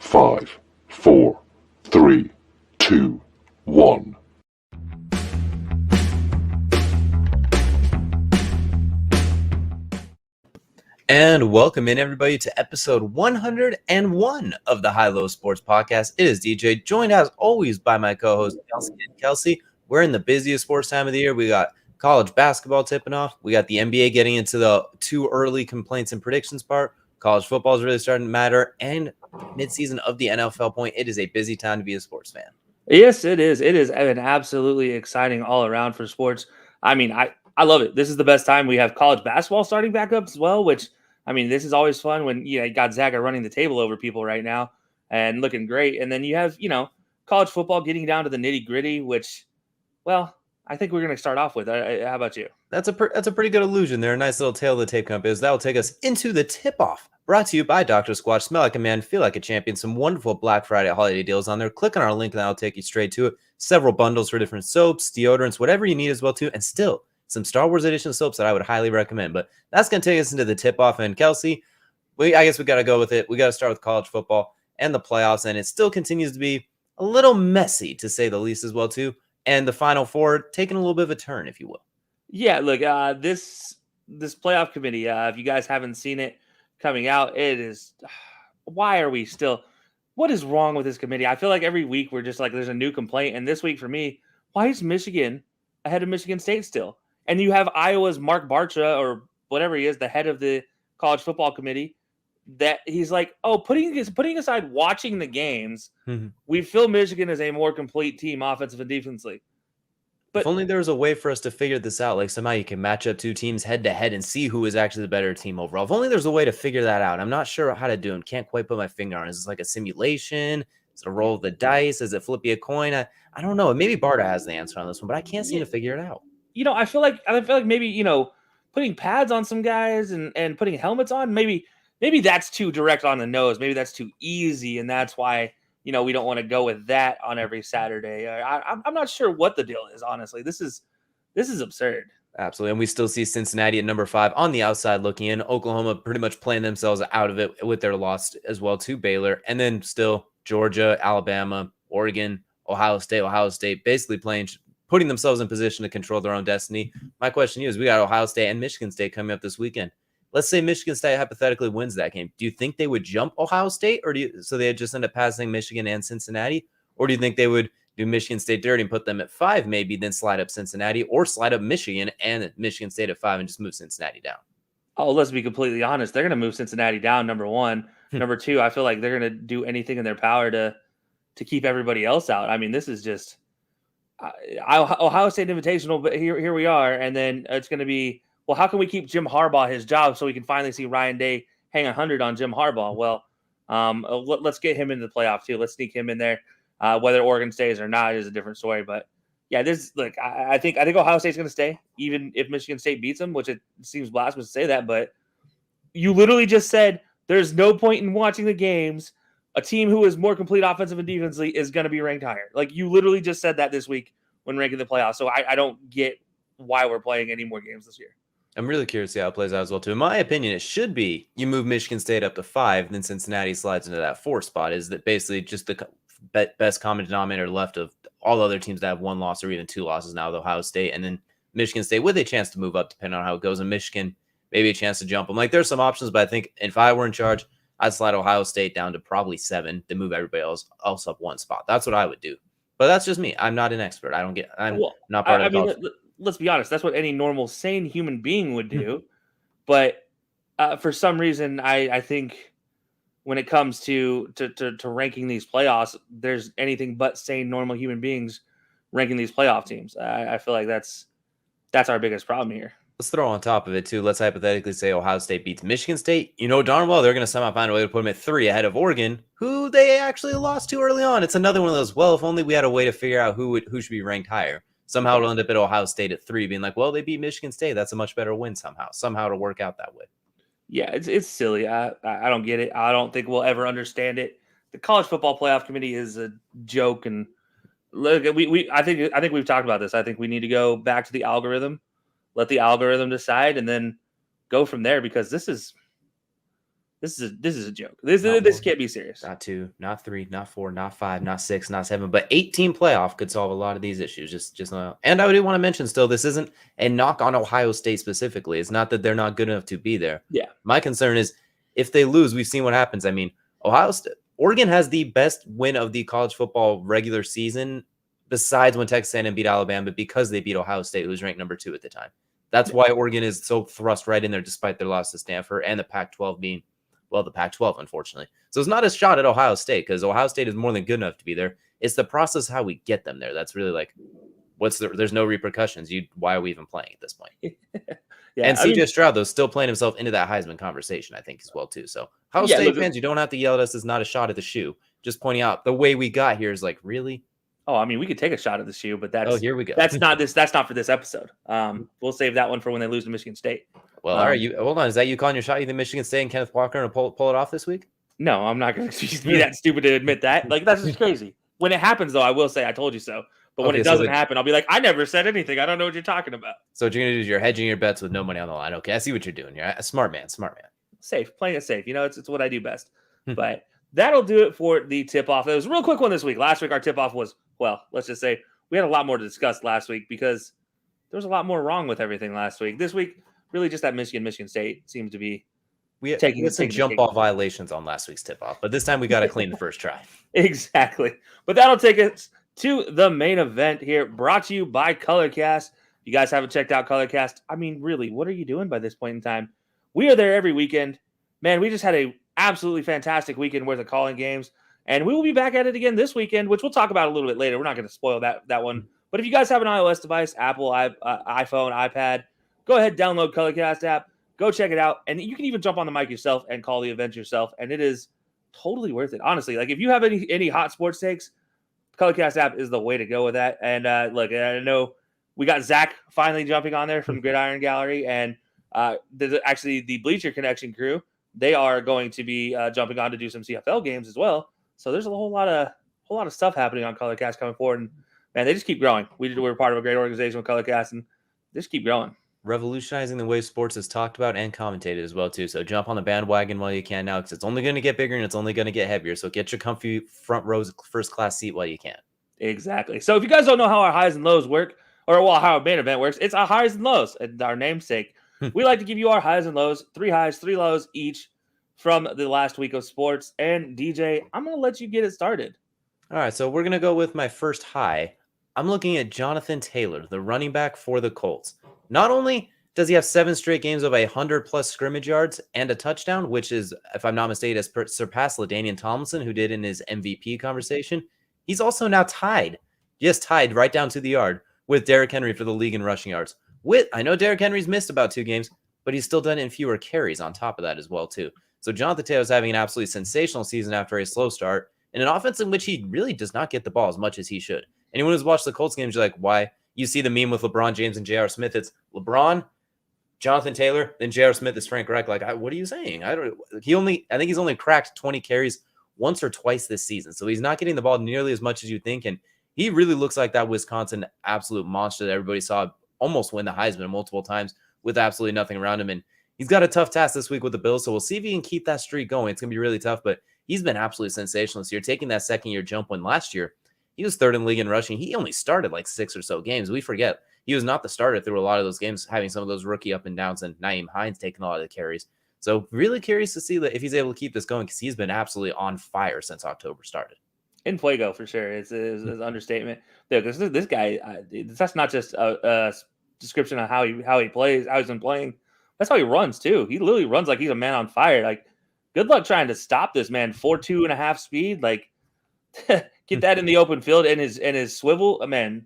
5, 4, 3, 2, 1. And welcome in, everybody, to episode 101 of the High Low Sports Podcast. It is DJ, joined as always by my co-host Kelcey and Kelcey. We're in the busiest sports time of the year. We got college basketball tipping off. We got the NBA getting into the too early complaints and predictions part. College football is really starting to matter, and midseason of the NFL point. It is a busy time to be a sports fan. Yes, it is. It is an absolutely exciting all around for sports. I mean, I love it. This is the best time. We have college basketball starting back up as well, which I mean, this is always fun when you got Zaga running the table over people right now and looking great. And then you have, college football getting down to the nitty-gritty, which, well, I think we're going to start off with. How about you? That's a pretty good illusion there. A nice little tail of the tape compass. That will take us into the tip-off. Brought to you by Dr. Squatch. Smell like a man, feel like a champion. Some wonderful Black Friday holiday deals on there. Click on our link and that'll take you straight to it. Several bundles for different soaps, deodorants, whatever you need as well too. And still some Star Wars edition soaps that I would highly recommend. But that's going to take us into the tip-off. And Kelcey, I guess we got to go with it. We got to start with college football and the playoffs. And it still continues to be a little messy, to say the least, as well too. And the Final Four taking a little bit of a turn, if you will. Yeah, look, this playoff committee, if you guys haven't seen it coming out, it is, why are we still, what is wrong with this committee? I feel like every week we're just like, there's a new complaint. And this week for me, why is Michigan ahead of Michigan State still? And you have Iowa's Mark Bartra, or whatever he is, the head of the college football committee, that he's like, oh, putting aside watching the games, we feel Michigan is a more complete team, offensive and defensively. But if only there was a way for us to figure this out, like somehow you can match up two teams head to head and see who is actually the better team overall. If only there's a way to figure that out. I'm not sure how to do it. Can't quite put my finger on it. Is it like a simulation? Is it a roll of the dice? Is it flippy a coin? I don't know. Maybe Barta has the answer on this one, but I can't seem to figure it out. I feel like maybe, putting pads on some guys and putting helmets on, maybe that's too direct on the nose. Maybe that's too easy, and that's why we don't want to go with that on every Saturday. I'm not sure what the deal is, honestly. This is absurd. Absolutely. And we still see Cincinnati at number 5 on the outside looking in. Oklahoma pretty much playing themselves out of it with their loss as well to Baylor. And then still Georgia, Alabama, Oregon, Ohio State basically putting themselves in position to control their own destiny. My question to you is, we got Ohio State and Michigan State coming up this weekend. Let's say Michigan State hypothetically wins that game. Do you think they would jump Ohio State, or so they just end up passing Michigan and Cincinnati? Or do you think they would do Michigan State dirty and put them at 5, maybe then slide up Cincinnati, or slide up Michigan and Michigan State at 5 and just move Cincinnati down? Oh, let's be completely honest. They're going to move Cincinnati down, number one. Number two, I feel like they're going to do anything in their power to keep everybody else out. I mean, this is just Ohio State Invitational, but here we are. And then it's going to be, well, how can we keep Jim Harbaugh his job so we can finally see Ryan Day hang 100 on Jim Harbaugh? Well, let's get him into the playoff too. Let's sneak him in there. Whether Oregon stays or not is a different story. But yeah, I think Ohio State's going to stay, even if Michigan State beats them, which it seems blasphemous to say that. But you literally just said there's no point in watching the games. A team who is more complete offensive and defensively is going to be ranked higher. Like, you literally just said that this week when ranking the playoffs. So I don't get why we're playing any more games this year. I'm really curious to see how it plays out as well, too. In my opinion, it should be you move Michigan State up to 5, then Cincinnati slides into that 4 spot. Is that basically just the best common denominator left of all the other teams that have 1 loss or even 2 losses now, the Ohio State, and then Michigan State with a chance to move up depending on how it goes. And Michigan, maybe a chance to jump them. Like, there's some options, but I think if I were in charge, I'd slide Ohio State down to probably 7 to move everybody else up 1 spot. That's what I would do. But that's just me. I'm not an expert. I'm not part of the college. Let's be honest. That's what any normal, sane human being would do. But for some reason, I think when it comes to ranking these playoffs, there's anything but sane, normal human beings ranking these playoff teams. I feel like that's our biggest problem here. Let's throw on top of it, too. Let's hypothetically say Ohio State beats Michigan State. You know darn well they're going to somehow find a way to put them at 3 ahead of Oregon, who they actually lost to early on. It's another one of those, well, if only we had a way to figure out who should be ranked higher. Somehow it'll end up at Ohio State at 3, being like, well, they beat Michigan State. That's a much better win somehow. Somehow it'll work out that way. Yeah, it's silly. I don't get it. I don't think we'll ever understand it. The College Football Playoff Committee is a joke. And look, I think we've talked about this. I think we need to go back to the algorithm. Let the algorithm decide, and then go from there, because this is This is a joke. This can't be serious. Not 2, not 3, not 4, not 5, not 6, not 7, but 18 playoff could solve a lot of these issues. Just not. And I do want to mention still, this isn't a knock on Ohio State specifically. It's not that they're not good enough to be there. Yeah. My concern is if they lose, we've seen what happens. I mean, Oregon has the best win of the college football regular season besides when Texas A&M beat Alabama because they beat Ohio State, who was ranked number 2 at the time. That's why Oregon is so thrust right in there despite their loss to Stanford and the Pac-12 being, well, the Pac-12, unfortunately. So it's not a shot at Ohio State because Ohio State is more than good enough to be there. It's the process how we get them there. That's really like, there's no repercussions. Why are we even playing at this point? Yeah, and CJ Stroud, though, still playing himself into that Heisman conversation, I think, as well, too. So Ohio State fans, you don't have to yell at us. It's not a shot at the shoe. Just pointing out the way we got here is like, really? Oh, I mean, we could take a shot at the shoe, but here we go. That's not for this episode. We'll save that one for when they lose to Michigan State. Well, all right. Hold on. Is that you calling your shot? You think Michigan State and Kenneth Walker are going to pull it off this week? No, I'm not going to be that stupid to admit that. Like, that's just crazy. When it happens, though, I will say I told you so. But when it doesn't happen, I'll be like, I never said anything. I don't know what you're talking about. So what you're going to do is you're hedging your bets with no money on the line. Okay, I see what you're doing. You're a smart man. Safe, playing it safe. It's what I do best. But that'll do it for the tip-off. It was a real quick one this week. Last week, our tip-off was, well, let's just say we had a lot more to discuss last week because there was a lot more wrong with everything last week. This week, really just that Michigan State seems to be taking some jump ball violations on last week's tip-off. But this time we got to clean the first try. Exactly. But that'll take us to the main event here, brought to you by ColorCast. If you guys haven't checked out ColorCast, I mean, really, what are you doing by this point in time? We are there every weekend. Man, we just had a absolutely fantastic weekend worth of calling games, and we will be back at it again this weekend, which we'll talk about a little bit later. We're not going to spoil that one. But if you guys have an iOS device, Apple, iPhone, iPad, go ahead, download ColorCast app, go check it out, and you can even jump on the mic yourself and call the event yourself, and it is totally worth it. Honestly, like if you have any hot sports takes, ColorCast app is the way to go with that. And look, I know we got Zach finally jumping on there from Gridiron Gallery, and actually the Bleacher Connection crew. They are going to be jumping on to do some CFL games as well. So there's a whole lot of stuff happening on ColorCast coming forward, and man, they just keep growing. We're part of a great organization with ColorCast, and they just keep growing. Revolutionizing the way sports is talked about and commentated as well, too. So jump on the bandwagon while you can now, because it's only going to get bigger and it's only going to get heavier. So get your comfy front rows first class seat while you can. Exactly. So if you guys don't know how our highs and lows work, or how our main event works, it's our highs and lows, and our namesake. We like to give you our highs and lows, 3 highs, 3 lows each from the last week of sports. And DJ, I'm going to let you get it started. All right, so we're going to go with my first high. I'm looking at Jonathan Taylor, the running back for the Colts. Not only does he have 7 straight games of 100-plus scrimmage yards and a touchdown, which is, if I'm not mistaken, has surpassed LaDainian Tomlinson, who did in his MVP conversation. He's also now tied right down to the yard with Derrick Henry for the league in rushing yards. I know Derrick Henry's missed about 2 games, but he's still done it in fewer carries on top of that as well, too. So Jonathan Taylor's having an absolutely sensational season after a slow start in an offense in which he really does not get the ball as much as he should. Anyone who's watched the Colts games, you're like, why? You see the meme with LeBron James and J.R. Smith. It's LeBron, Jonathan Taylor, then J.R. Smith is Frank Reich. Like, what are you saying? I think he's only cracked 20 carries once or twice this season. So he's not getting the ball nearly as much as you think. And he really looks like that Wisconsin absolute monster that everybody saw almost win the Heisman multiple times with absolutely nothing around him. And he's got a tough task this week with the Bills. So we'll see if he can keep that streak going. It's going to be really tough, but he's been absolutely sensational this year. Taking that second-year jump when last year, he was 3rd in the league in rushing. He only started like 6 or so games. We forget he was not the starter through a lot of those games, having some of those rookie up and downs, and Nyheim Hines taking a lot of the carries. So really curious to see if he's able to keep this going, because he's been absolutely on fire since October started. In fuego for sure. It's an understatement. Because this guy, that's not just a description of how he plays, how he's been playing. That's how he runs too. He literally runs like he's a man on fire. Like, good luck trying to stop this man. 4.2.5 speed. Like, get that in the open field and his swivel. Man,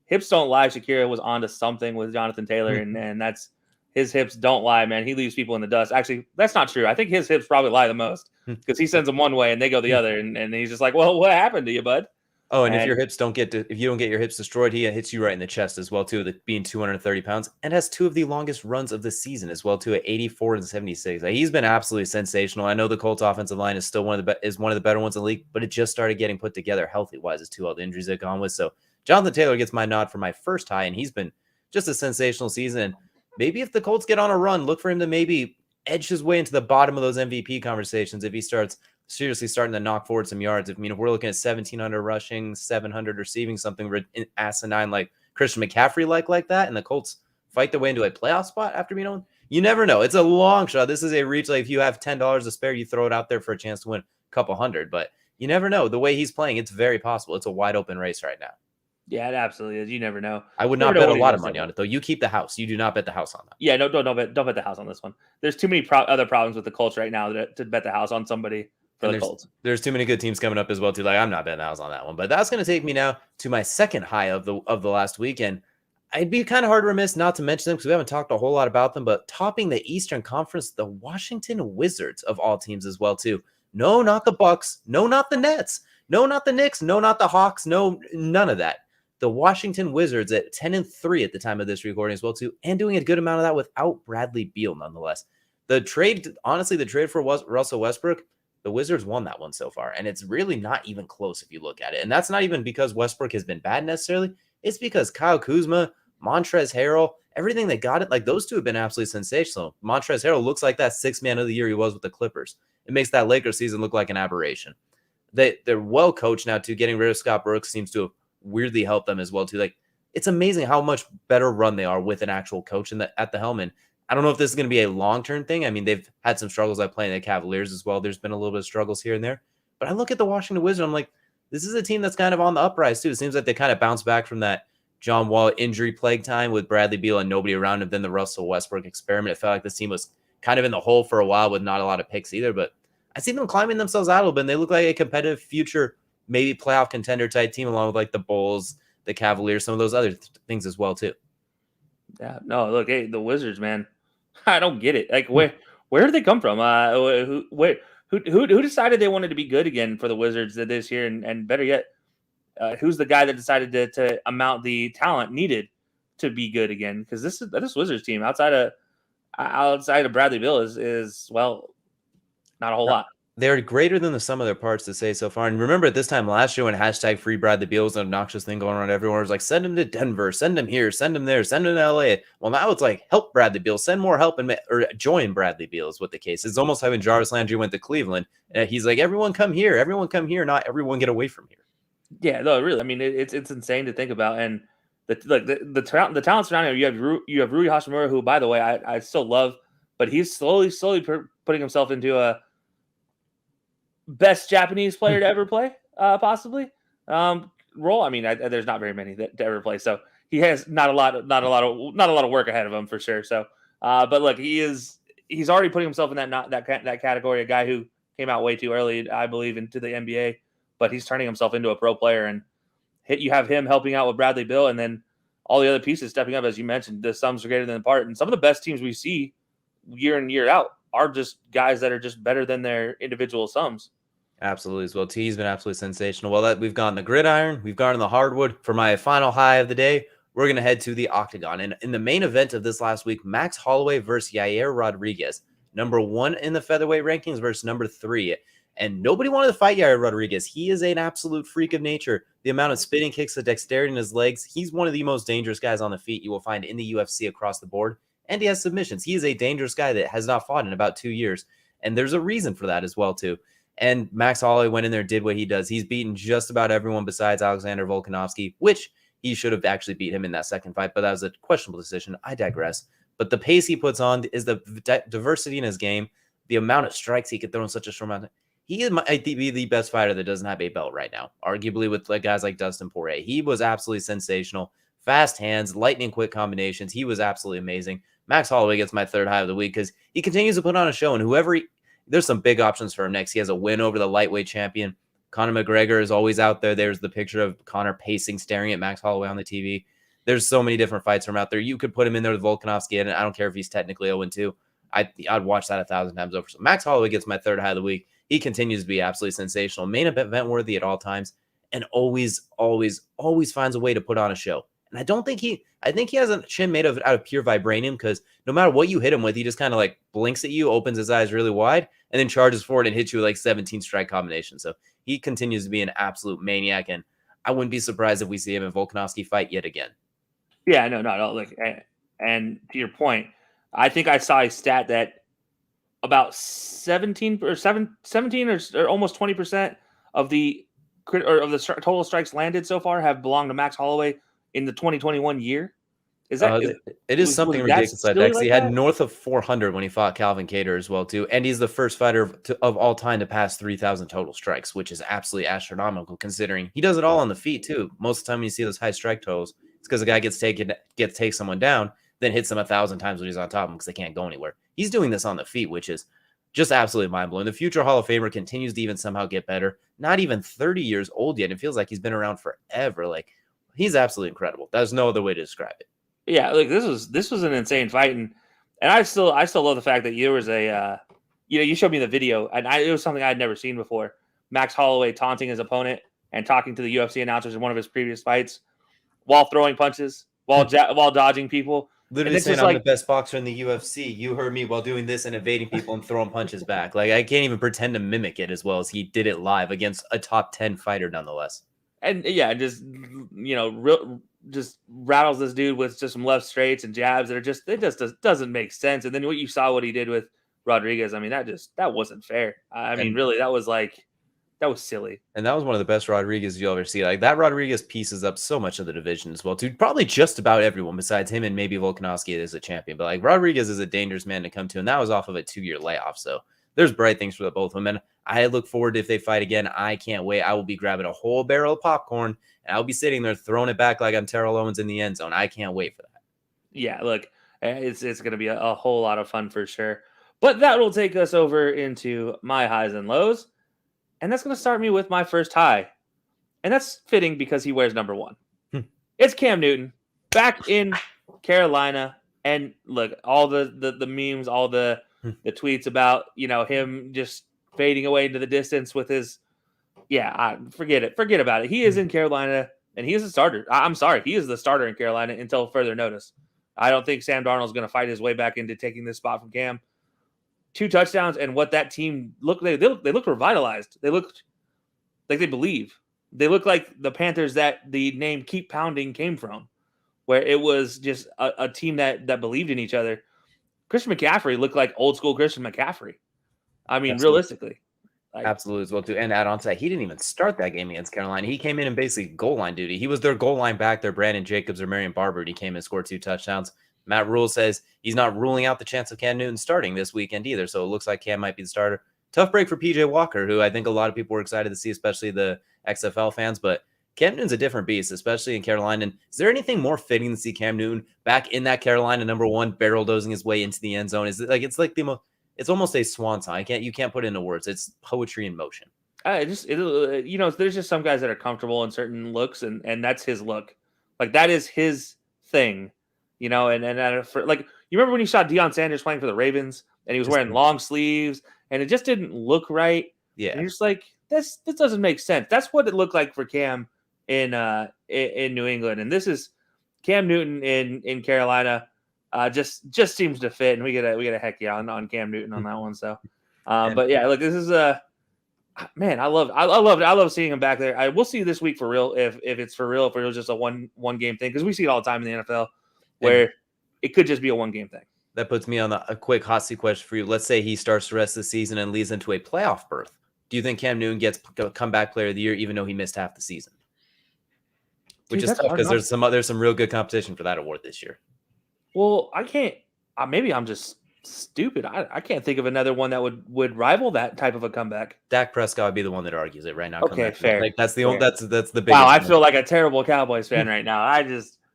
hips don't lie. Shakira was onto something with Jonathan Taylor, and that's his hips don't lie, man. He leaves people in the dust. Actually, that's not true. I think his hips probably lie the most because he sends them one way and they go the other, and he's just like, well, what happened to you, bud? Oh, and if you don't get your hips destroyed, he hits you right in the chest as well too, being 230 pounds, and has 2 of the longest runs of the season as well too, at 84 and 76. He's been absolutely sensational. I know the Colts offensive line is still one of the better ones in the league, but it just started getting put together healthy wise as to all the injuries they've gone with. So Jonathan Taylor gets my nod for my first high, and he's been just a sensational season. And maybe if the Colts get on a run, look for him to maybe edge his way into the bottom of those MVP conversations if he starts seriously starting to knock forward some yards. If we're looking at 1,700 rushing, 700 receiving, something asinine like Christian McCaffrey like that, and the Colts fight their way into a playoff spot after being on. You never know. It's a long shot. This is a reach. Like if you have $10 to spare, you throw it out there for a chance to win a couple hundred. But you never know. The way he's playing, it's very possible. It's a wide open race right now. Yeah, it absolutely is. You never know. I would not bet a lot of money on it, though. You keep the house. You do not bet the house on that. Yeah, no, don't bet the house on this one. There's too many other problems with the Colts right now to bet the house on somebody for the Colts. There's too many good teams coming up as well, too. Like, I'm not betting the house on that one. But that's going to take me now to my second high of the last weekend. I'd be kind of hard remiss not to mention them because we haven't talked a whole lot about them, but topping the Eastern Conference, the Washington Wizards of all teams as well, too. No, not the Bucks. No, not the Nets. No, not the Knicks. No, not the Hawks. No, none of that. The Washington Wizards at 10-3 at the time of this recording as well, too, and doing a good amount of that without Bradley Beal, nonetheless. The trade for Russell Westbrook, the Wizards won that one so far, and it's really not even close if you look at it. And that's not even because Westbrook has been bad necessarily. It's because Kyle Kuzma, Montrezl Harrell, everything that got it, like those two have been absolutely sensational. Montrezl Harrell looks like that sixth man of the year he was with the Clippers. It makes that Lakers season look like an aberration. They're well coached now, too. Getting rid of Scott Brooks seems to have weirdly helped them as well, too. Like, it's amazing how much better run they are with an actual coach at the helm. And I don't know if this is going to be a long-term thing. I mean, they've had some struggles like playing the Cavaliers as well. There's been a little bit of struggles here and there. But I look at the Washington Wizards, I'm like, this is a team that's kind of on the uprise, too. It seems like they kind of bounced back from that John Wall injury plague time with Bradley Beal and nobody around him. Then the Russell Westbrook experiment. It felt like this team was kind of in the hole for a while with not a lot of picks either. But I see them climbing themselves out a little bit, and they look like a competitive future, maybe playoff contender type team, along with like the Bulls, the Cavaliers, some of those other things as well too. Yeah, no, look, hey, the Wizards, man, I don't get it. Like, where did they come from? Who decided they wanted to be good again for the Wizards this year? And better yet, who's the guy that decided to amount the talent needed to be good again? Because this Wizards team outside of Bradley Beal is well, not a whole lot. They're greater than the sum of their parts to say so far. And remember at this time last year when hashtag free Bradley Beal was an obnoxious thing going around everywhere. It was like, send him to Denver, send him here, send him there, send him to LA. Well, now it's like, help Bradley Beal, send more help or join Bradley Beal is what the case is. It's almost like when Jarvis Landry went to Cleveland. He's like, everyone come here, not everyone get away from here. Yeah, no, really. I mean, it's insane to think about. And the talent surrounding him, you have Rui Hashimura, who, by the way, I still love, but he's slowly putting himself into a best Japanese player to ever play, possibly role. I mean, there's not very many to ever play, so he has not a lot of work ahead of him for sure. So, but look, he's already putting himself in that category. A guy who came out way too early, I believe, into the NBA, but he's turning himself into a pro player. And you have him helping out with Bradley Beal, and then all the other pieces stepping up, as you mentioned. The sums are greater than the part, and some of the best teams we see year in year out are just guys that are just better than their individual sums. Absolutely as well. T's been absolutely sensational. Well, we've gone the gridiron, we've gone the hardwood. For my final high of the day, we're going to head to the octagon. And in the main event of this last week, Max Holloway versus Yair Rodriguez, number 1 in the featherweight rankings versus number 3. And nobody wanted to fight Yair Rodriguez. He is an absolute freak of nature. The amount of spinning kicks, the dexterity in his legs, he's one of the most dangerous guys on the feet you will find in the UFC across the board. And he has submissions. He is a dangerous guy that has not fought in about 2 years. And there's a reason for that as well, too. And Max Holloway went in there, did what he does. He's beaten just about everyone besides Alexander Volkanovski, which he should have actually beat him in that second fight, but that was a questionable decision. I digress. But the pace he puts on is the diversity in his game, the amount of strikes he could throw in such a short amount of time. He might be the best fighter that doesn't have a belt right now, arguably with guys like Dustin Poirier. He was absolutely sensational. Fast hands, lightning quick combinations. He was absolutely amazing. Max Holloway gets my third high of the week because he continues to put on a show, and there's some big options for him next. He has a win over the lightweight champion. Conor McGregor is always out there. There's the picture of Conor pacing, staring at Max Holloway on the TV. There's so many different fights from out there. You could put him in there with Volkanovski, and I don't care if he's technically 0-2. I'd watch that 1,000 times over. So Max Holloway gets my third high of the week. He continues to be absolutely sensational. Main event worthy at all times, and always finds a way to put on a show. And I think he has a chin made out of pure vibranium, because no matter what you hit him with, he just kind of like blinks at you, opens his eyes really wide, and then charges forward and hits you with like 17 strike combinations. So he continues to be an absolute maniac, and I wouldn't be surprised if we see him in Volkanovski fight yet again. Yeah, no. Look, and to your point, I think I saw a stat that about 17 or almost 20% of the total strikes landed so far have belonged to Max Holloway in the 2021 year. It is something was that ridiculous like that, silly 'cause he like had that? north of 400 when he fought Calvin Kattar as well too, and he's the first fighter of all time to pass 3,000 total strikes, which is absolutely astronomical considering he does it all on the feet too. Most of the time when you see those high strike totals, it's because the guy takes someone down, then hits them 1,000 times when he's on top of them because they can't go anywhere. He's doing this on the feet, which is just absolutely mind-blowing. The future Hall of Famer continues to even somehow get better. Not even 30 years old yet. It feels like he's been around forever. Like, he's absolutely incredible. There's no other way to describe it. Yeah, like this was an insane fight, and I still love the fact that there was a you showed me the video, and it was something I had never seen before. Max Holloway taunting his opponent and talking to the UFC announcers in one of his previous fights while throwing punches, while dodging people. Literally And saying, it's I'm like, the best boxer in the UFC. You heard me while doing this and evading people and throwing punches back. Like, I can't even pretend to mimic it as well as he did it live against a top 10 fighter nonetheless. and yeah, just just rattles this dude with just some left straights and jabs that are just doesn't make sense. And then what he did with Rodriguez, I mean, that wasn't fair. I mean, really, that was silly. And that was one of the best Rodriguez you'll ever see. Like, that Rodriguez pieces up so much of the division as well, too. Probably just about everyone besides him and maybe Volkanovski as a champion. But like, Rodriguez is a dangerous man to come to, and that was off of a 2-year layoff. So there's bright things for the both of them. And I look forward to if they fight again. I can't wait. I will be grabbing a whole barrel of popcorn and I'll be sitting there throwing it back like I'm Terrell Owens in the end zone. I can't wait for that. Yeah, look, it's going to be a whole lot of fun for sure. But that will take us over into my highs and lows. And that's going to start me with my first high. And that's fitting because he wears number 1. It's Cam Newton back in Carolina. And look, all the memes, all the tweets about, him just fading away into the distance with his, forget it. Forget about it. He is in Carolina and he is a starter. I'm sorry. He is the starter in Carolina until further notice. I don't think Sam Darnold's going to fight his way back into taking this spot from Cam. 2 touchdowns, and what that team looked, they looked revitalized. They looked like they believe. They look like the Panthers that the name Keep Pounding came from, where it was just a team that believed in each other. Christian McCaffrey looked like old school Christian McCaffrey. I mean, realistically. Absolutely as well, too. And add on to that, he didn't even start that game against Carolina. He came in and basically goal line duty. He was their goal line back, their Brandon Jacobs or Marion Barber, and he came and scored 2 touchdowns. Matt Rule says he's not ruling out the chance of Cam Newton starting this weekend either. So it looks like Cam might be the starter. Tough break for PJ Walker, who I think a lot of people were excited to see, especially the XFL fans. But Cam Newton's a different beast, especially in Carolina. And is there anything more fitting to see Cam Newton back in that Carolina number 1, barrel dozing his way into the end zone? It's almost a swan song. You can't put it into words. It's poetry in motion. There's just some guys that are comfortable in certain looks, and that's his look. Like, that is his thing. You remember when you saw Deion Sanders playing for the Ravens and he was wearing long sleeves and it just didn't look right. Yeah. And you're just like, this doesn't make sense. That's what it looked like for Cam in New England. And this is Cam Newton in Carolina. Just seems to fit. And we get a heck yeah on Cam Newton on that one. So, but yeah, look, this is man, I love seeing him back there. We'll see this week for real. If it's for real, if it was just a one game thing, because we see it all the time in the NFL. Where it could just be a 1-game thing. That puts me on a quick hot seat question for you. Let's say he starts the rest of the season and leads into a playoff berth. Do you think Cam Newton gets comeback player of the year, even though he missed half the season? Which is tough because there's some real good competition for that award this year. Well, I can't. Maybe I'm just stupid. I can't think of another one that would rival that type of a comeback. Dak Prescott would be the one that argues it right now. Okay, fair. Like, that's the only. That's the biggest. Wow, I feel like a terrible Cowboys fan right now.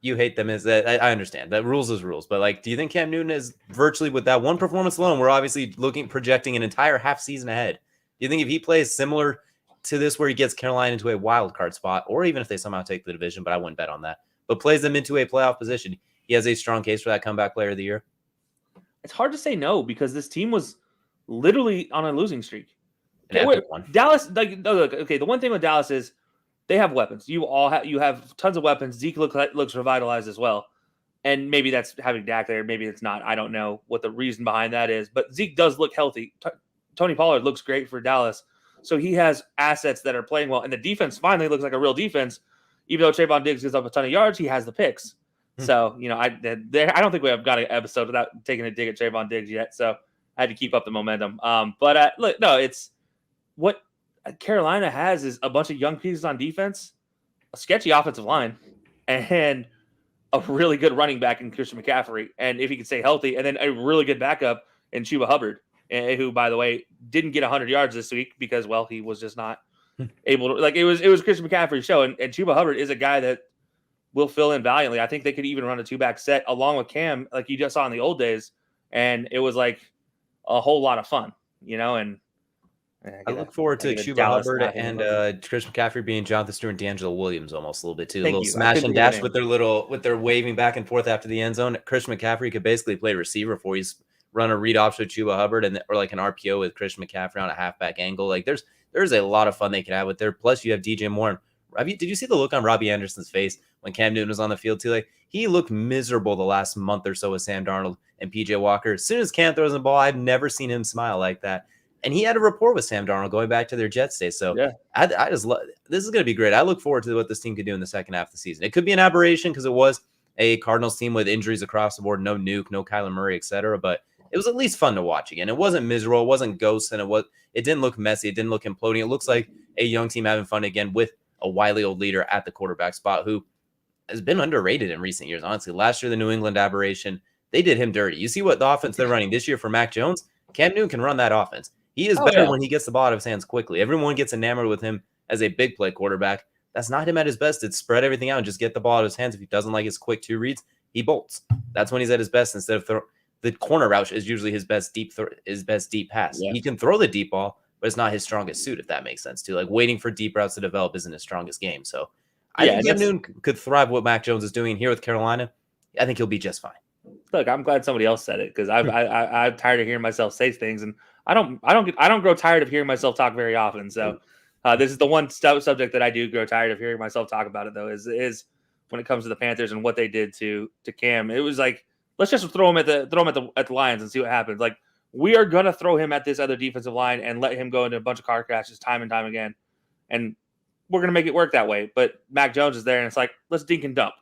You hate them. I understand that rules is rules, but like, do you think Cam Newton is virtually with that one performance alone? We're obviously projecting an entire half season ahead. Do you think if he plays similar to this, where he gets Carolina into a wild card spot, or even if they somehow take the division, but I wouldn't bet on that, but plays them into a playoff position, he has a strong case for that comeback player of the year? It's hard to say no because this team was literally on a losing streak. Dallas, okay. The one thing with Dallas is they have weapons. You have tons of weapons. Zeke looks revitalized as well. And maybe that's having Dak there. Maybe it's not. I don't know what the reason behind that is. But Zeke does look healthy. Tony Pollard looks great for Dallas. So he has assets that are playing well. And the defense finally looks like a real defense. Even though Trayvon Diggs gives up a ton of yards, he has the picks. So, I don't think we have got an episode without taking a dig at Trayvon Diggs yet. So I had to keep up the momentum. Look, no, it's what Carolina has is a bunch of young pieces on defense, a sketchy offensive line, and a really good running back in Christian McCaffrey. And if he can stay healthy, and then a really good backup in Chuba Hubbard, who, by the way, didn't get 100 yards this week because, well, he was just not able to. Like, it was Christian McCaffrey's show, and Chuba Hubbard is a guy that will fill in valiantly. I think they could even run a 2-back set along with Cam, like you just saw in the old days, and it was like a whole lot of fun, and I look forward to Chuba Hubbard and Chris McCaffrey being Jonathan Stewart and D'Angelo Williams almost a little bit too. A little smash and dash with their waving back and forth after the end zone. Chris McCaffrey could basically play receiver for you. Run a read option with Chuba Hubbard or like an RPO with Christian McCaffrey on a halfback angle. Like there's a lot of fun they can have with there. Plus you have DJ Moore. Did you see the look on Robbie Anderson's face when Cam Newton was on the field too? Like he looked miserable the last month or so with Sam Darnold and PJ Walker. As soon as Cam throws the ball, I've never seen him smile like that. And he had a rapport with Sam Darnold going back to their Jets days. So yeah. I just love this is going to be great. I look forward to what this team could do in the second half of the season. It could be an aberration because it was a Cardinals team with injuries across the board, no Nuke, no Kyler Murray, etc. But it was at least fun to watch again. It wasn't miserable, it wasn't ghosts, and it didn't look messy, it didn't look imploding. It looks like a young team having fun again with a wily old leader at the quarterback spot who has been underrated in recent years. Honestly, last year the New England aberration, they did him dirty. You see what the offense they're running this year for Mac Jones? Cam Newton can run that offense. He is better when he gets the ball out of his hands quickly. Everyone gets enamored with him as a big play quarterback. That's not him at his best. It's spread everything out and just get the ball out of his hands. If he doesn't like his quick 2 reads, he bolts. That's when he's at his best. Instead of the corner route is usually his best deep pass. Yeah. He can throw the deep ball, but it's not his strongest suit, if that makes sense too. Like waiting for deep routes to develop isn't his strongest game. So I think Cam Newton could thrive what Mac Jones is doing here with Carolina. I think he'll be just fine. Look, I'm glad somebody else said it because I'm tired of hearing myself say things, and I don't grow tired of hearing myself talk very often. So this is the one subject that I do grow tired of hearing myself talk about it though is when it comes to the Panthers and what they did to Cam. It was like, let's just throw him at the Lions and see what happens. Like we are gonna throw him at this other defensive line and let him go into a bunch of car crashes time and time again, and we're gonna make it work that way. But Mac Jones is there, and it's like, let's dink and dump.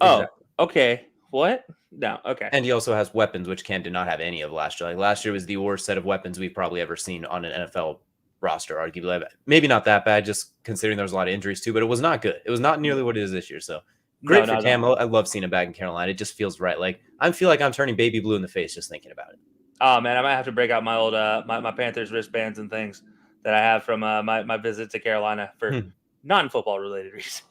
Exactly. Oh, okay. What? No, okay. And he also has weapons, which Cam did not have any of last year. Like last year was the worst set of weapons we've probably ever seen on an NFL roster, arguably. Maybe not that bad, just considering there was a lot of injuries too, but it was not good. It was not nearly what it is this year. So great for Cam. I love seeing him back in Carolina. It just feels right. Like I feel like I'm turning baby blue in the face just thinking about it. Oh man, I might have to break out my old my Panthers wristbands and things that I have from my visit to Carolina for non-football related reasons.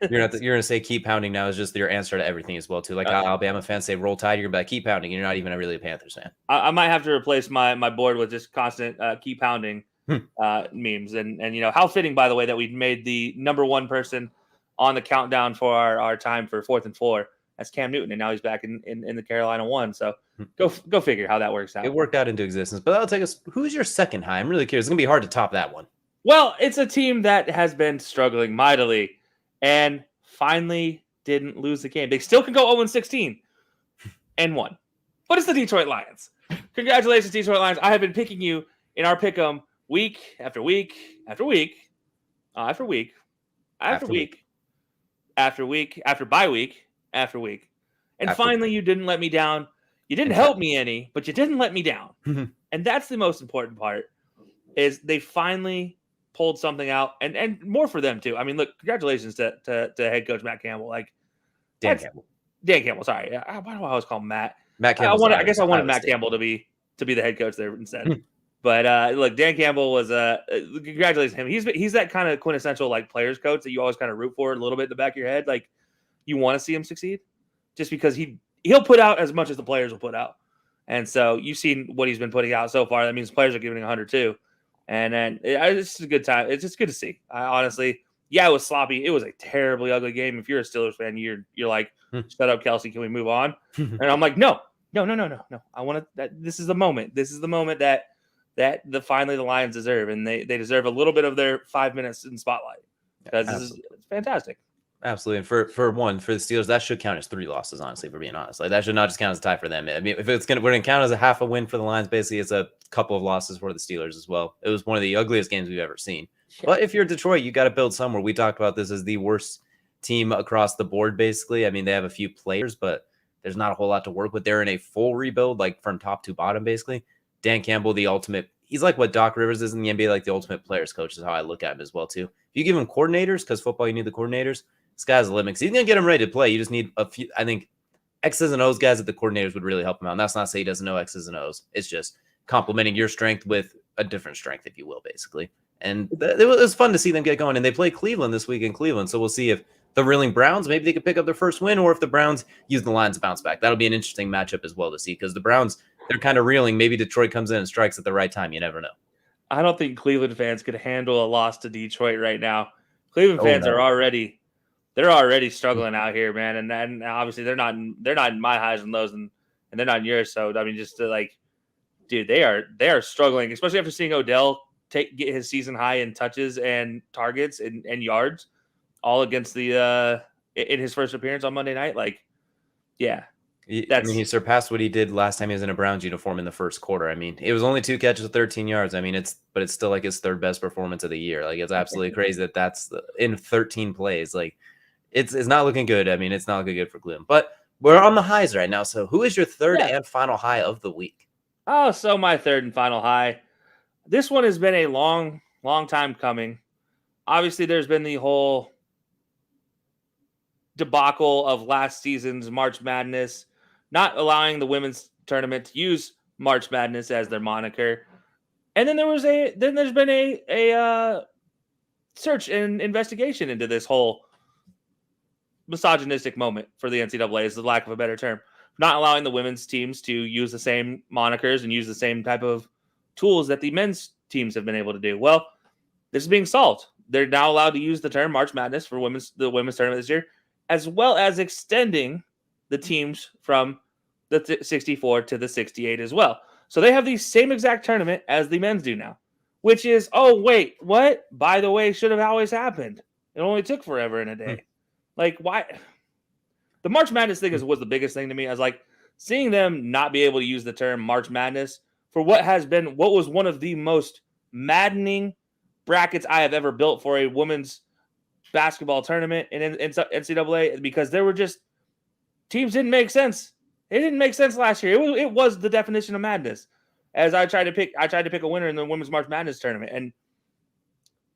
You're gonna say keep pounding now is just your answer to everything as well too. Like Alabama fans say roll tide, you're gonna be like keep pounding. You're not even really a Panthers fan. I might have to replace my board with just constant keep pounding memes and how fitting, by the way, that we made the number 1 person on the countdown for our time for 4th and 4. That's Cam Newton, and now he's back in the Carolina 1. So go figure how that works out. It worked out into existence, but that'll take us. Who's your second high? I'm really curious. It's gonna be hard to top that one. Well, it's a team that has been struggling mightily and finally didn't lose the game. They still can go 0-16 and won. But it's the Detroit Lions. Congratulations, Detroit Lions. I have been picking you in our pick'em week after week after week after week after week after week after bye week after week. And finally, you didn't let me down. You didn't help me any, but you didn't let me down. And that's the most important part is they finally pulled something out, and more for them too. I mean, look, congratulations to head coach Matt Campbell. Like Dan Campbell. Sorry, why do I always call him Matt? Matt Campbell. I guess I wanted Matt Campbell to be the head coach there instead. But look, Dan Campbell was congratulations to him. He's that kind of quintessential like players coach that you always kind of root for a little bit in the back of your head. Like you want to see him succeed, just because he'll put out as much as the players will put out. And so you've seen what he's been putting out so far. That means players are giving 100 too. And then it's just a good time. It's just good to see. Honestly, it was sloppy. It was a terribly ugly game. If you're a Steelers fan, you're like, shut up, Kelcey. Can we move on? And I'm like, no. I want to. This is the moment. This is the moment that finally the Lions deserve, and they deserve a little bit of their 5 minutes in spotlight because it's fantastic. Absolutely. And for the Steelers, that should count as 3 losses, honestly, if we're being honest. Like that should not just count as a tie for them. I mean, if we're gonna count as a half a win for the Lions, basically it's a couple of losses for the Steelers as well. It was one of the ugliest games we've ever seen. Yeah. But if you're Detroit, you got to build somewhere. We talked about this as the worst team across the board, basically. I mean, they have a few players, but there's not a whole lot to work with. They're in a full rebuild, like from top to bottom, basically. Dan Campbell, the ultimate. He's like what Doc Rivers is in the NBA, like the ultimate players coach is how I look at him as well too. If you give him coordinators, because football you need the coordinators. This guy's the limit. He's gonna get him ready to play. You just need a few. I think X's and O's guys that the coordinators would really help him out. And that's not to say he doesn't know X's and O's. It's just complementing your strength with a different strength, if you will, basically. And it was fun to see them get going. And they play Cleveland this week in Cleveland, so we'll see if the reeling Browns, maybe they could pick up their first win, or if the Browns use the Lions to bounce back. That'll be an interesting matchup as well to see, because the Browns, they're kind of reeling. Maybe Detroit comes in and strikes at the right time. You never know. I don't think Cleveland fans could handle a loss to Detroit right now. Cleveland fans are already struggling out here, man. And obviously they're not in my highs and lows, and they're not in yours. So I mean, just to like, dude, they are struggling, especially after seeing Odell get his season high in touches and targets and yards, all against the in his first appearance on Monday night. Like, yeah. He surpassed what he did last time he was in a Browns uniform in the first quarter. I mean, it was only 2 catches of 13 yards. I mean, it's still like his 3rd best performance of the year. Like, it's absolutely crazy that's in 13 plays. Like, it's not looking good. I mean, it's not looking good for Cleveland. But we're on the highs right now. So, who is your 3rd and final high of the week? Oh, so my 3rd and final high. This one has been a long, long time coming. Obviously, there's been the whole debacle of last season's March Madness, not allowing the women's tournament to use March Madness as their moniker. And then there's been a search and investigation into this whole misogynistic moment for the NCAA, is the lack of a better term, not allowing the women's teams to use the same monikers and use the same type of tools that the men's teams have been able to do. Well, this is being solved. They're now allowed to use the term March Madness for the women's tournament this year, as well as extending the teams from the 64 to the 68 as well. So they have the same exact tournament as the men's do now, which is, oh, wait, what? By the way, should have always happened. It only took forever and a day. Like, why? The March Madness thing was the biggest thing to me. I was like, seeing them not be able to use the term March Madness for what was one of the most maddening brackets I have ever built for a women's basketball tournament in NCAA, because there were just teams didn't make sense. It didn't make sense last year. It was the definition of madness. As I tried to pick a winner in the women's March Madness tournament, and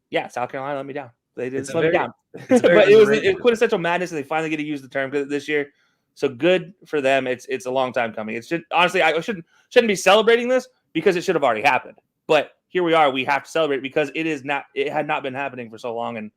yeah, South Carolina let me down. They didn't let me down, but it was quintessential madness, and they finally get to use the term this year. So good for them. It's a long time coming. Honestly, I shouldn't be celebrating this, because it should have already happened. But here we are. We have to celebrate because it had not been happening for so long,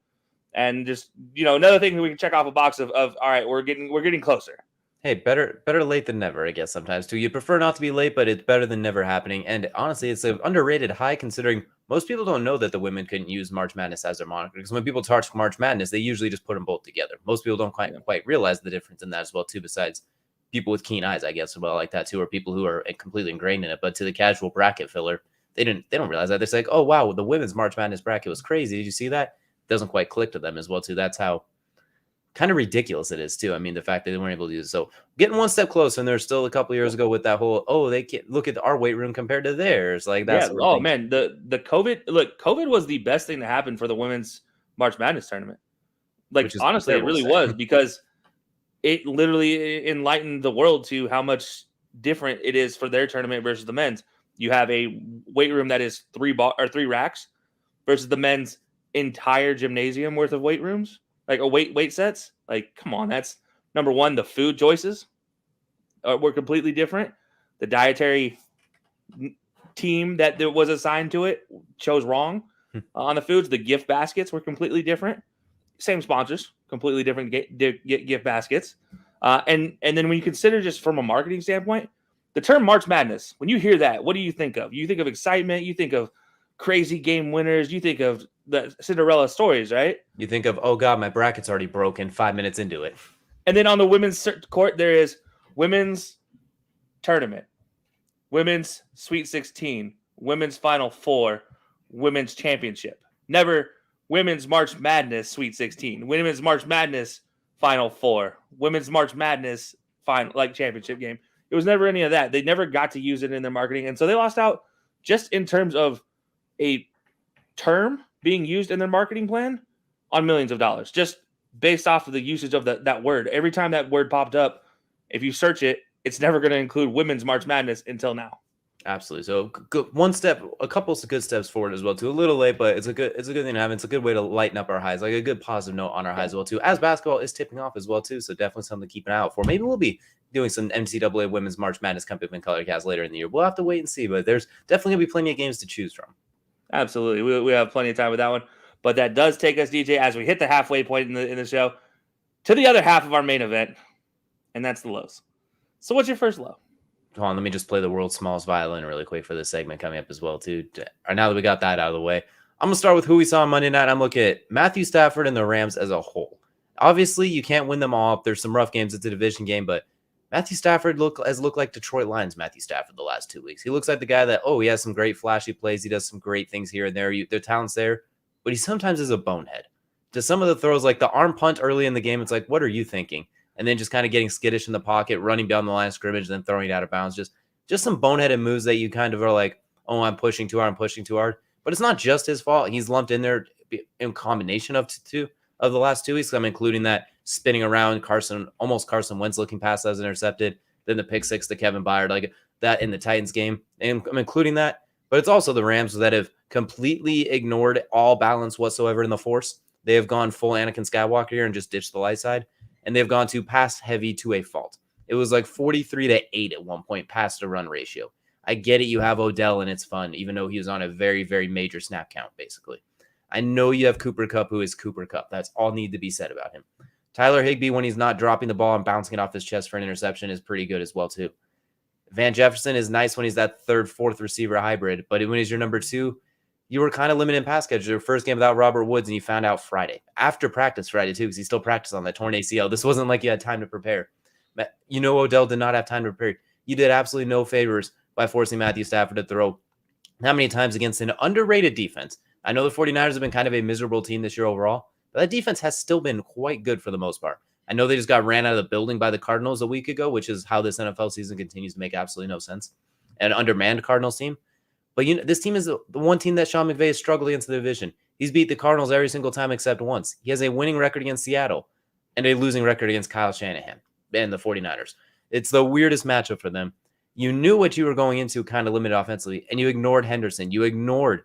and just, another thing we can check off a box of all right, we're getting closer. Hey, better late than never, I guess, sometimes too. You'd prefer not to be late, but it's better than never happening. And honestly, it's an underrated high, considering most people don't know that the women couldn't use March Madness as their moniker. Because when people talk March Madness, they usually just put them both together. Most people don't quite realize the difference in that as well too, besides people with keen eyes, I guess, well, like that too, or people who are completely ingrained in it. But to the casual bracket filler, they don't realize that. They're like, oh wow, the women's March Madness bracket was crazy. Did you see that? It doesn't quite click to them as well too. That's how kind of ridiculous it is too. I mean, the fact that they weren't able to use it. So getting one step closer, and there's still a couple years ago with that whole, they can't look at our weight room compared to theirs. Like that's man, the COVID was the best thing to happen for the women's March Madness tournament. Like, honestly, it really was, because it literally enlightened the world to how much different it is for their tournament versus the men's. You have a weight room that is 3 racks versus the men's entire gymnasium worth of weight rooms. Like a weight sets, like, come on, that's number one. The food choices were completely different. The dietary team that was assigned to it chose wrong on the foods. The gift baskets were completely different. Same sponsors, completely different gift baskets. And then when you consider, just from a marketing standpoint, the term March Madness, when you hear that, what do you think of? You think of excitement. You think of crazy game winners. You think of the Cinderella stories, right? You think of, oh God, my bracket's already broken 5 minutes into it. And then on the women's court, there is women's tournament, women's Sweet 16, women's Final Four, women's championship. Never women's March Madness Sweet 16, women's March Madness Final Four, women's March Madness championship game. It was never any of that. They never got to use it in their marketing. And so they lost out just in terms of a term being used in their marketing plan on millions of dollars, just based off of the usage of that word. Every time that word popped up, if you search it, it's never going to include women's March Madness until now. Absolutely. So good, one step, a couple of good steps forward as well too. A little late, but it's a good thing to have. It's a good way to lighten up our highs, like a good positive note on our highs as well too. As basketball is tipping off as well too, so definitely something to keep an eye out for. Maybe we'll be doing some NCAA Women's March Madness coming up in ColorCast later in the year. We'll have to wait and see, but there's definitely gonna be plenty of games to choose from. Absolutely, we have plenty of time with that one. But that does take us, DJ, as we hit the halfway point in the show, to the other half of our main event, and that's the lows. So what's your first low? Hold on, let me just play the world's smallest violin really quick for this segment coming up as well too. Now that we got that out of the way, I'm gonna start with who we saw on Monday night. I'm looking at Matthew Stafford and the Rams as a whole. Obviously, you can't win them all. There's some rough games. It's a division game, but Matthew Stafford has looked like Detroit Lions Matthew Stafford the last 2 weeks. He looks like the guy that, he has some great flashy plays. He does some great things here and there. Their talent's there, but he sometimes is a bonehead. To some of the throws, like the arm punt early in the game, it's like, what are you thinking? And then just kind of getting skittish in the pocket, running down the line of scrimmage, then throwing it out of bounds. Just some boneheaded moves that you kind of are like, oh, I'm pushing too hard. But it's not just his fault. He's lumped in there in combination of two of the last 2 weeks. I'm including that spinning around Carson Wentz looking pass that was intercepted, then the pick six to Kevin Byard, like that in the Titans game. And I'm including that. But it's also the Rams that have completely ignored all balance whatsoever in the force. They have gone full Anakin Skywalker here and just ditched the light side. And they've gone to pass heavy to a fault. It was like 43-8 at one point, pass to run ratio. I get it. You have Odell and it's fun, even though he was on a very, very major snap count, basically. I know you have Cooper Kupp, who is Cooper Kupp. That's all need to be said about him. Tyler Higbee, when he's not dropping the ball and bouncing it off his chest for an interception, is pretty good as well, too. Van Jefferson is nice when he's that third, fourth receiver hybrid, but when he's your number two, you were kind of limited in pass catch. Your first game without Robert Woods, and you found out Friday. After practice Friday, too, because he still practiced on that torn ACL. This wasn't like you had time to prepare. You know Odell did not have time to prepare. You did absolutely no favors by forcing Matthew Stafford to throw how many times against an underrated defense. I know the 49ers have been kind of a miserable team this year overall, but that defense has still been quite good for the most part. I know they just got ran out of the building by the Cardinals a week ago, which is how this NFL season continues to make absolutely no sense. An undermanned Cardinals team. But this team is the one team that Sean McVay has struggled against the division. He's beat the Cardinals every single time except once. He has a winning record against Seattle and a losing record against Kyle Shanahan and the 49ers. It's the weirdest matchup for them. You knew what you were going into kind of limited offensively, and you ignored Henderson. You ignored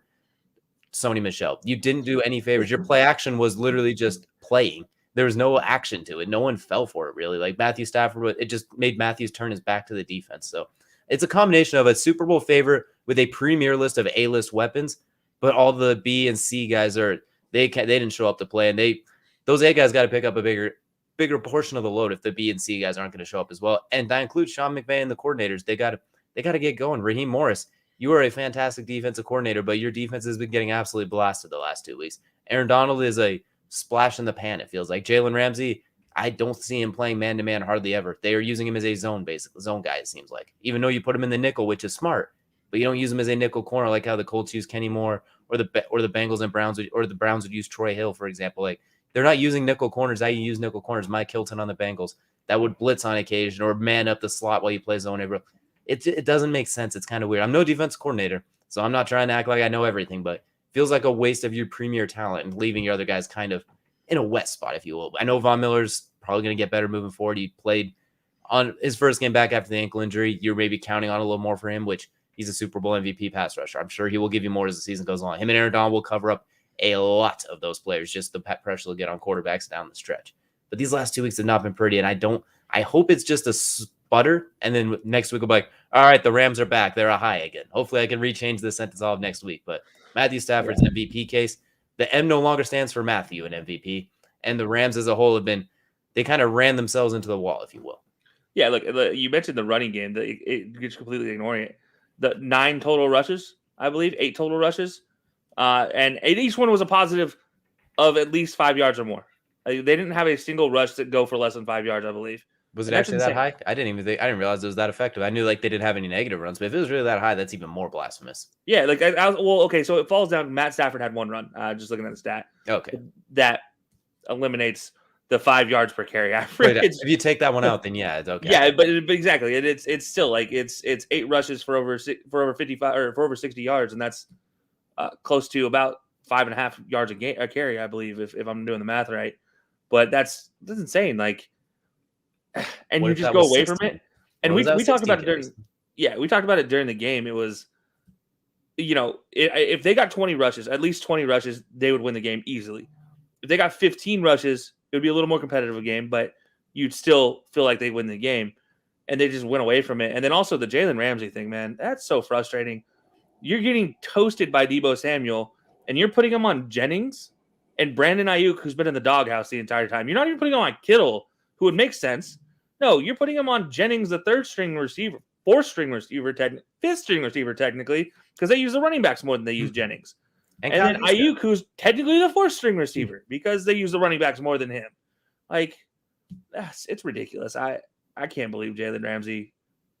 Sony Michel. You didn't do any favors. Your play action was literally just playing. There was no action to it. No one fell for it, really. Like Matthew Stafford, it just made Matthews turn his back to the defense. So it's a combination of a Super Bowl favorite with a premier list of A-list weapons, but all the B and C guys they didn't show up to play, and those A guys got to pick up a bigger portion of the load if the B and C guys aren't going to show up as well. And that includes Sean McVay and the coordinators. They got to get going. Raheem Morris, you are a fantastic defensive coordinator, but your defense has been getting absolutely blasted the last 2 weeks. Aaron Donald is a splash in the pan, it feels like. Jalen Ramsey, I don't see him playing man-to-man hardly ever. They are using him as a zone guy, it seems like. Even though you put him in the nickel, which is smart, but you don't use him as a nickel corner like how the Colts use Kenny Moore or the Bengals and Browns or the Browns would use Troy Hill, for example. Like, they're not using nickel corners. How you use nickel corners, Mike Hilton on the Bengals, that would blitz on occasion or man up the slot while you play zone every. It doesn't make sense. It's kind of weird. I'm no defense coordinator, so I'm not trying to act like I know everything, but it feels like a waste of your premier talent and leaving your other guys kind of in a wet spot, if you will. I know Von Miller's probably going to get better moving forward. He played on his first game back after the ankle injury. You're maybe counting on a little more for him, which he's a Super Bowl MVP pass rusher. I'm sure he will give you more as the season goes on. Him and Aaron Donald will cover up a lot of those players, just the pressure they'll get on quarterbacks down the stretch. But these last 2 weeks have not been pretty, and I hope it's just a sputter, and then next week we'll be like, all right, the Rams are back. They're a high again. Hopefully I can rechange this sentence all of next week. But Matthew Stafford's MVP case, the M no longer stands for Matthew in MVP, and the Rams as a whole they kind of ran themselves into the wall, if you will. Yeah, look, you mentioned the running game. It gets completely ignoring it. The 9 total rushes, I believe, 8 total rushes. And each one was a positive of at least 5 yards or more. They didn't have a single rush that go for less than 5 yards, I believe. Was it actually that high? I didn't realize it was that effective. I knew they didn't have any negative runs, but if it was really that high, that's even more blasphemous. Yeah, okay, so it falls down. Matt Stafford had 1 run. Just looking at the stat. Okay, that eliminates the 5 yards per carry average. Wait, if you take that one out, then yeah, it's okay. Yeah, but exactly, it's still like it's 8 rushes for over 55 or for over 60 yards, and that's close to about 5.5 yards a carry, I believe, if I'm doing the math right. But that's insane. Like, and you just go away from it. And we talked about it during. Yeah, we talked about it during the game. It was, if they got 20 rushes, at least 20 rushes, they would win the game easily. If they got 15 rushes, it would be a little more competitive a game, but you'd still feel like they win the game. And they just went away from it. And then also the Jalen Ramsey thing, man, that's so frustrating. You're getting toasted by Deebo Samuel, and you're putting him on Jennings and Brandon Ayuk, who's been in the doghouse the entire time. You're not even putting him on Kittle, who would make sense. No, you're putting him on Jennings, the third string receiver, fourth string receiver, fifth string receiver, technically, because they use the running backs more than they use Jennings. And then Ayuk, who's technically the fourth string receiver, because they use the running backs more than him. Like, it's ridiculous. I can't believe Jalen Ramsey.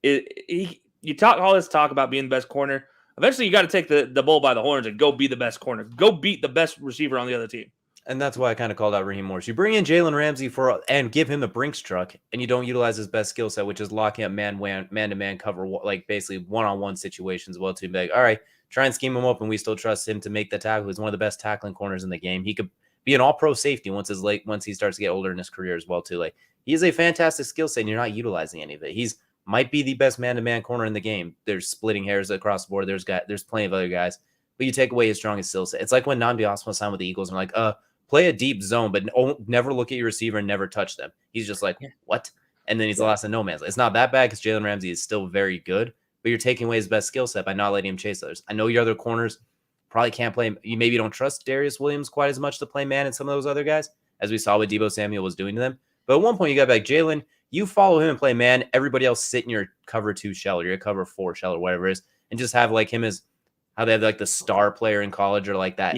You talk all this talk about being the best corner. Eventually, you got to take the bull by the horns and go be the best corner. Go beat the best receiver on the other team. And that's why I kind of called out Raheem Morris. You bring in Jalen Ramsey and give him the Brinks truck, and you don't utilize his best skill set, which is locking up man-to-man cover, like basically one-on-one situations. Well, to be like, all right, try and scheme him up, and we still trust him to make the tackle. He's one of the best tackling corners in the game. He could be an all-pro safety once he starts to get older in his career as well too. Like, he is a fantastic skill set, and you're not utilizing any of it. He's might be the best man-to-man corner in the game. There's splitting hairs across the board. There's plenty of other guys, but you take away his strongest skill set. It's like when Nnamdi Asomugha signed with the Eagles, and like, play a deep zone, but never look at your receiver and never touch them. He's just like, what? And then he's the last in no man's land. It's not that bad because Jalen Ramsey is still very good, but you're taking away his best skill set by not letting him chase others. I know your other corners probably can't play. You maybe don't trust Darius Williams quite as much to play man and some of those other guys, as we saw what Deebo Samuel was doing to them. But at one point, you got like, Jalen, you follow him and play man. Everybody else sit in your cover 2 shell or your cover 4 shell or whatever it is, and just have like him as how they have like the star player in college or like that,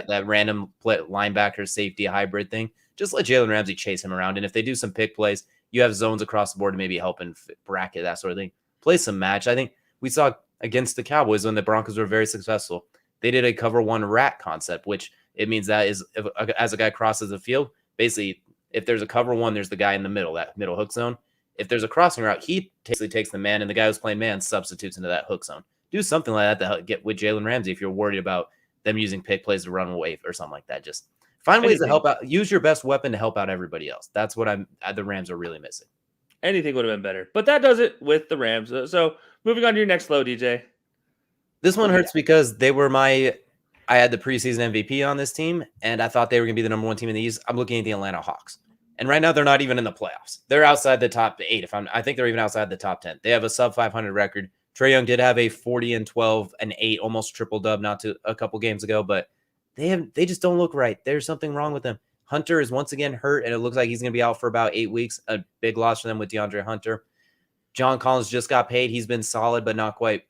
that random linebacker safety hybrid thing. Just let Jalen Ramsey chase him around. And if they do some pick plays, you have zones across the board to maybe help and bracket, that sort of thing. Play some match. I think we saw against the Cowboys when the Broncos were very successful. They did a cover 1 rat concept, which it means that is as a guy crosses the field, basically, if there's a cover 1, there's the guy in the middle, that middle hook zone. If there's a crossing route, he basically takes the man, and the guy who's playing man substitutes into that hook zone. Do something like that to get with Jalen Ramsey if you're worried about them using pick plays to run away or something like that. Just find ways to help out. Use your best weapon to help out everybody else. That's what the Rams are really missing. Anything would have been better. But that does it with the Rams. So moving on to your next low, DJ. This one hurts because they were I had the preseason MVP on this team, and I thought they were going to be the number 1 team in the East. I'm looking at the Atlanta Hawks. And right now, they're not even in the playoffs. They're outside the top 8. I think they're even outside the top 10. They have a sub 500 record. Trae Young did have a 40-12-8, almost triple dub a couple games ago, but they just don't look right. There's something wrong with them. Hunter is once again hurt, and it looks like he's going to be out for about 8 weeks. A big loss for them with DeAndre Hunter. John Collins just got paid. He's been solid, but not quite.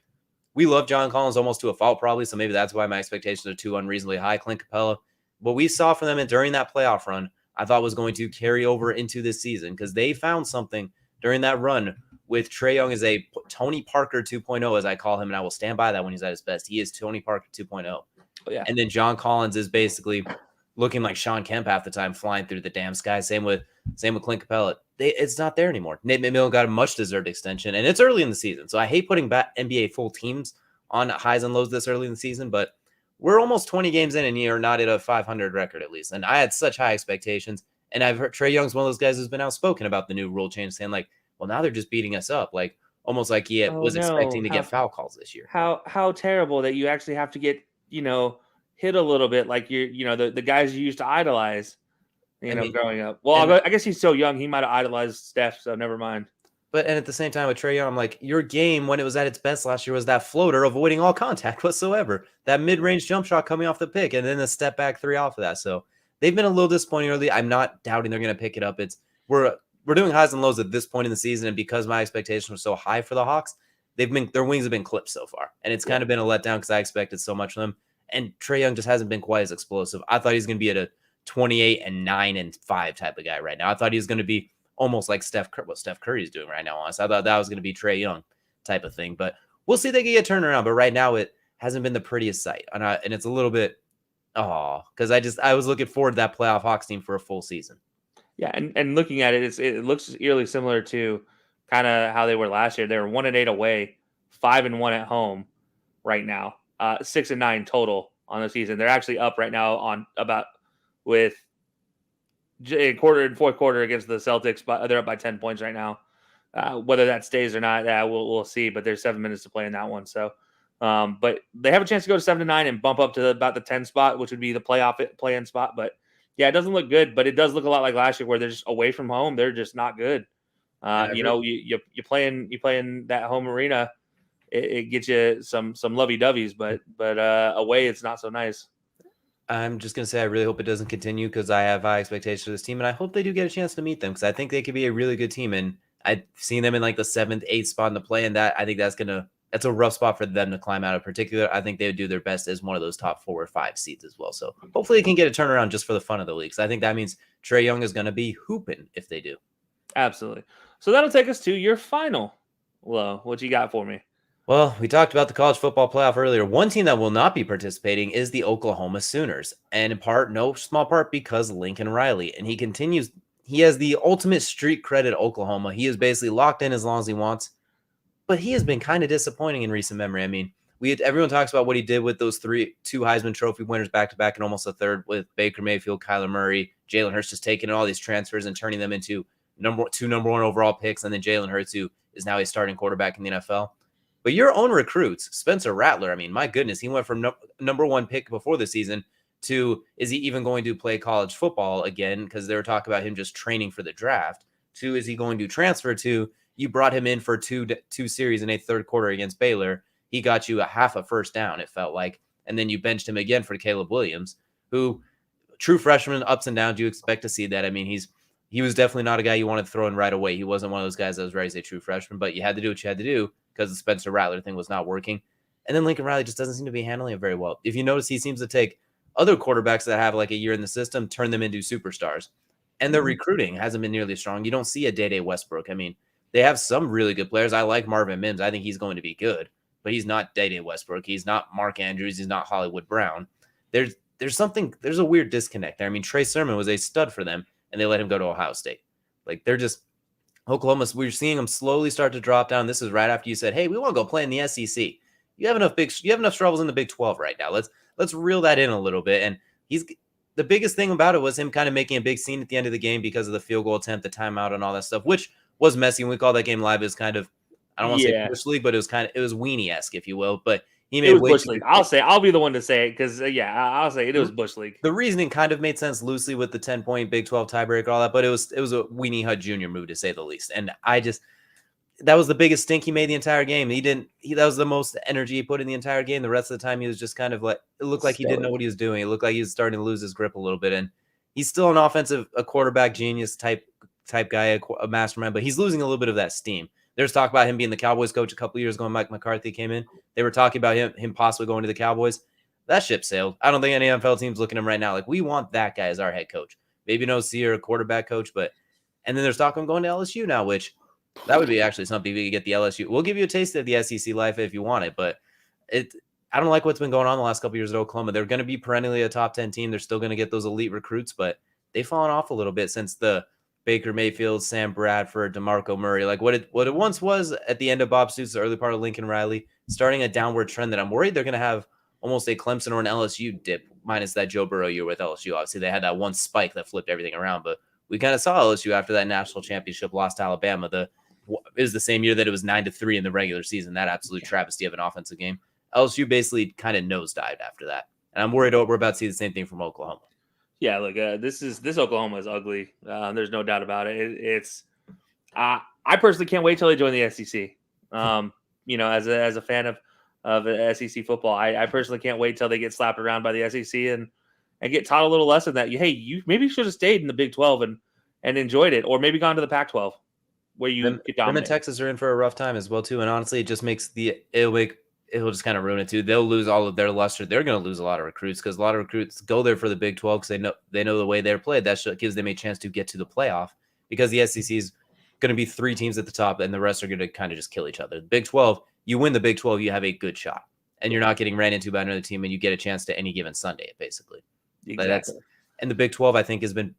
We love John Collins almost to a fault, probably, so maybe that's why my expectations are too unreasonably high. Clint Capella, what we saw from them during that playoff run, I thought was going to carry over into this season because they found something during that run with Trae Young as a Tony Parker 2.0, as I call him, and I will stand by that when he's at his best. He is Tony Parker 2.0. Oh, yeah. And then John Collins is basically looking like Sean Kemp half the time, flying through the damn sky. Same with Clint Capella. It's not there anymore. Nate McMillan got a much-deserved extension, and it's early in the season. So I hate putting back NBA full teams on highs and lows this early in the season, but we're almost 20 games in, and you're not at a 500 record at least. And I had such high expectations, and I've heard Trae Young's one of those guys who's been outspoken about the new rule change, saying like, well, now they're just beating us up, like almost like he was expecting to get foul calls this year. How terrible that you actually have to get, hit a little bit like the guys you used to idolize, growing up. Well, I guess he's so young, he might have idolized Steph, so never mind. But and at the same time with Trae Young, I'm like, your game when it was at its best last year was that floater avoiding all contact whatsoever, that mid-range jump shot coming off the pick, and then the step back 3 off of that. So they've been a little disappointing early. I'm not doubting they're going to pick it up. We're doing highs and lows at this point in the season, and because my expectations were so high for the Hawks, their wings have been clipped so far, and it's kind of been a letdown because I expected so much from them. And Trae Young just hasn't been quite as explosive. I thought he was going to be at a 28-9-5 type of guy right now. I thought he was going to be almost like Steph Curry is doing right now. Honestly, I thought that was going to be Trae Young type of thing, but we'll see if they can get turned around. But right now, it hasn't been the prettiest sight, and it's a little bit because I was looking forward to that playoff Hawks team for a full season. Yeah, and looking at it, it looks eerily similar to kind of how they were last year. They were 1-8 away, 5-1 at home right now, 6-9 total on the season. They're actually up right now on about with quarter and fourth quarter against the Celtics, but they're up by 10 points right now. Whether that stays or not, we'll see. But there's 7 minutes to play in that one. So, but they have a chance to go to 7-9 and bump up to about the 10 spot, which would be the play-in spot. But yeah, it doesn't look good, but it does look a lot like last year where they're just away from home. They're just not good. You playing that home arena, it gets you some lovey-doveys, but away it's not so nice. I'm just going to say I really hope it doesn't continue because I have high expectations for this team, and I hope they do get a chance to meet them because I think they could be a really good team. And I've seen them in like the 7th, 8th spot in the play, and I think that's a rough spot for them to climb out of. Particular, I think they would do their best as one of those top 4 or 5 seeds as well. So hopefully they can get a turnaround just for the fun of the league. So I think that means Trae Young is going to be hooping if they do. Absolutely. So that'll take us to your final low. What you got for me? Well, we talked about the college football playoff earlier. One team that will not be participating is the Oklahoma Sooners. And in part, no small part, because Lincoln Riley. And he has the ultimate street cred at Oklahoma. He is basically locked in as long as he wants. But he has been kind of disappointing in recent memory. I mean, everyone talks about what he did with those 2 Heisman Trophy winners back-to-back and almost a third with Baker Mayfield, Kyler Murray, Jalen Hurts, just taking all these transfers and turning them into two number 1 overall picks, and then Jalen Hurts, who is now a starting quarterback in the NFL. But your own recruits, Spencer Rattler, I mean, my goodness, he went from number 1 pick before the season to, is he even going to play college football again? Because they were talking about him just training for the draft. To, is he going to transfer to, you brought him in for two series in a third quarter against Baylor. He got you a half a first down, it felt like. And then you benched him again for Caleb Williams, who, true freshman, ups and downs, you expect to see that. I mean, he was definitely not a guy you wanted to throw in right away. He wasn't one of those guys that was ready as a true freshman, but you had to do what you had to do because the Spencer Rattler thing was not working. And then Lincoln Riley just doesn't seem to be handling it very well. If you notice, he seems to take other quarterbacks that have like a year in the system, turn them into superstars. And their recruiting hasn't been nearly strong. You don't see a Day-Day Westbrook. I mean, they have some really good players. I like Marvin Mims. I think he's going to be good, but he's not Day-Day Westbrook. He's not Mark Andrews. He's not Hollywood Brown. There's a weird disconnect there. I mean, Trey Sermon was a stud for them, and they let him go to Ohio State. Like, they're just Oklahoma. We're seeing them slowly start to drop down. This is right after you said, "Hey, we want to go play in the SEC." You have enough troubles in the Big 12 right now. Let's reel that in a little bit. And the biggest thing about it was him kind of making a big scene at the end of the game because of the field goal attempt, the timeout, and all that stuff, which was messy. And we call that game live. It was kind of, I don't want to say Bush League, but it was weenie-esque, if you will. But he made Bush League. I'll be the one to say it because I'll say it was Bush League. The reasoning kind of made sense loosely with the 10-point Big 12 tiebreaker, all that, but it was a Weenie Hut Jr. move to say the least. And that was the biggest stink he made the entire game. That was the most energy he put in the entire game. The rest of the time he was just kind of like, it looked like he didn't know what he was doing. It looked like he was starting to lose his grip a little bit. And he's still a quarterback genius type guy, a mastermind, but he's losing a little bit of that steam. There's talk about him being the Cowboys coach a couple of years ago when Mike McCarthy came in. They were talking about him possibly going to the Cowboys. That ship sailed. I don't think any NFL team's looking at him right now like, we want that guy as our head coach. Maybe an OC or a quarterback coach, and then there's talk of him going to LSU now, which that would be actually something we could get the LSU. We'll give you a taste of the SEC life if you want it, but I don't like what's been going on the last couple of years at Oklahoma. They're going to be perennially a top 10 team. They're still going to get those elite recruits, but they've fallen off a little bit since the Baker Mayfield, Sam Bradford, DeMarco Murray, like what it once was at the end of Bob Stoops, the early part of Lincoln Riley, starting a downward trend that I'm worried they're going to have almost a Clemson or an LSU dip, minus that Joe Burrow year with LSU. Obviously, they had that one spike that flipped everything around, but we kind of saw LSU after that national championship lost to Alabama. It was the same year that it was 9-3 in the regular season, that absolute travesty of an offensive game. LSU basically kind of nosedived after that, and I'm worried we're about to see the same thing from Oklahoma. Yeah, look, this Oklahoma is ugly. There's no doubt about it. I personally can't wait till they join the SEC. As a fan of SEC football, I personally can't wait till they get slapped around by the SEC and get taught a little lesson that you maybe should have stayed in the Big 12 and enjoyed it, or maybe gone to the Pac-12 where you get dominated. Them and Texas are in for a rough time as well too, and honestly, it just makes it'll just kind of ruin it too. They'll lose all of their luster. They're going to lose a lot of recruits because a lot of recruits go there for the Big 12 because they know the way they're played. That gives them a chance to get to the playoff because the SEC is going to be 3 teams at the top and the rest are going to kind of just kill each other. The Big 12, you win the Big 12, you have a good shot, and you're not getting ran into by another team, and you get a chance to any given Sunday, basically. Exactly. And the Big 12, I think, has been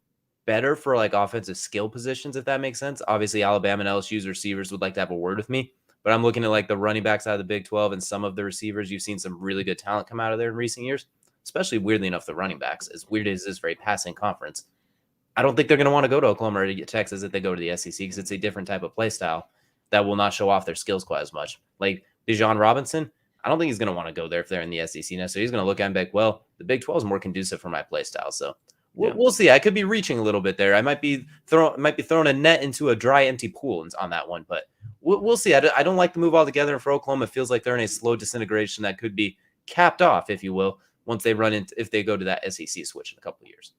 better for like offensive skill positions, if that makes sense. Obviously, Alabama and LSU's receivers would like to have a word with me. But I'm looking at like the running backs out of the Big 12 and some of the receivers. You've seen some really good talent come out of there in recent years, especially weirdly enough, the running backs. As weird as this very passing conference, I don't think they're going to want to go to Oklahoma or to Texas if they go to the SEC because it's a different type of play style. that will not show off their skills quite as much. Like Bijan Robinson, I don't think he's going to want to go there if they're in the SEC now. So he's going to look at and be like, well, the Big 12 is more conducive for my play style. So we'll see. I could be reaching a little bit there. I might be throwing a net into a dry, empty pool on that one, but we'll see. I don't like the move altogether. And for Oklahoma, it feels like they're in a slow disintegration that could be capped off, if you will, once they if they go to that SEC switch in a couple of years.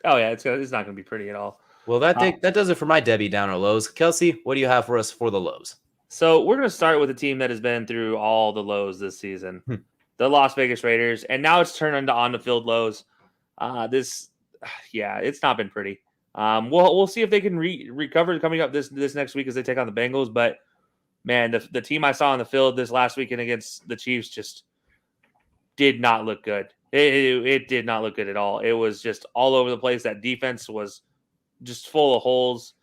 Oh yeah, it's not going to be pretty at all. Well, that does it for my Debbie Downer lows. Kelcey, what do you have for us for the lows? So we're going to start with a team that has been through all the lows this season, the Las Vegas Raiders, and now it's turned into on the field lows. It's not been pretty. We'll see if they can recover coming up this next week as they take on the Bengals. But man, the team I saw on the field this last weekend against the Chiefs just did not look good. It did not look good at all. It was just all over the place. That defense was just full of holes.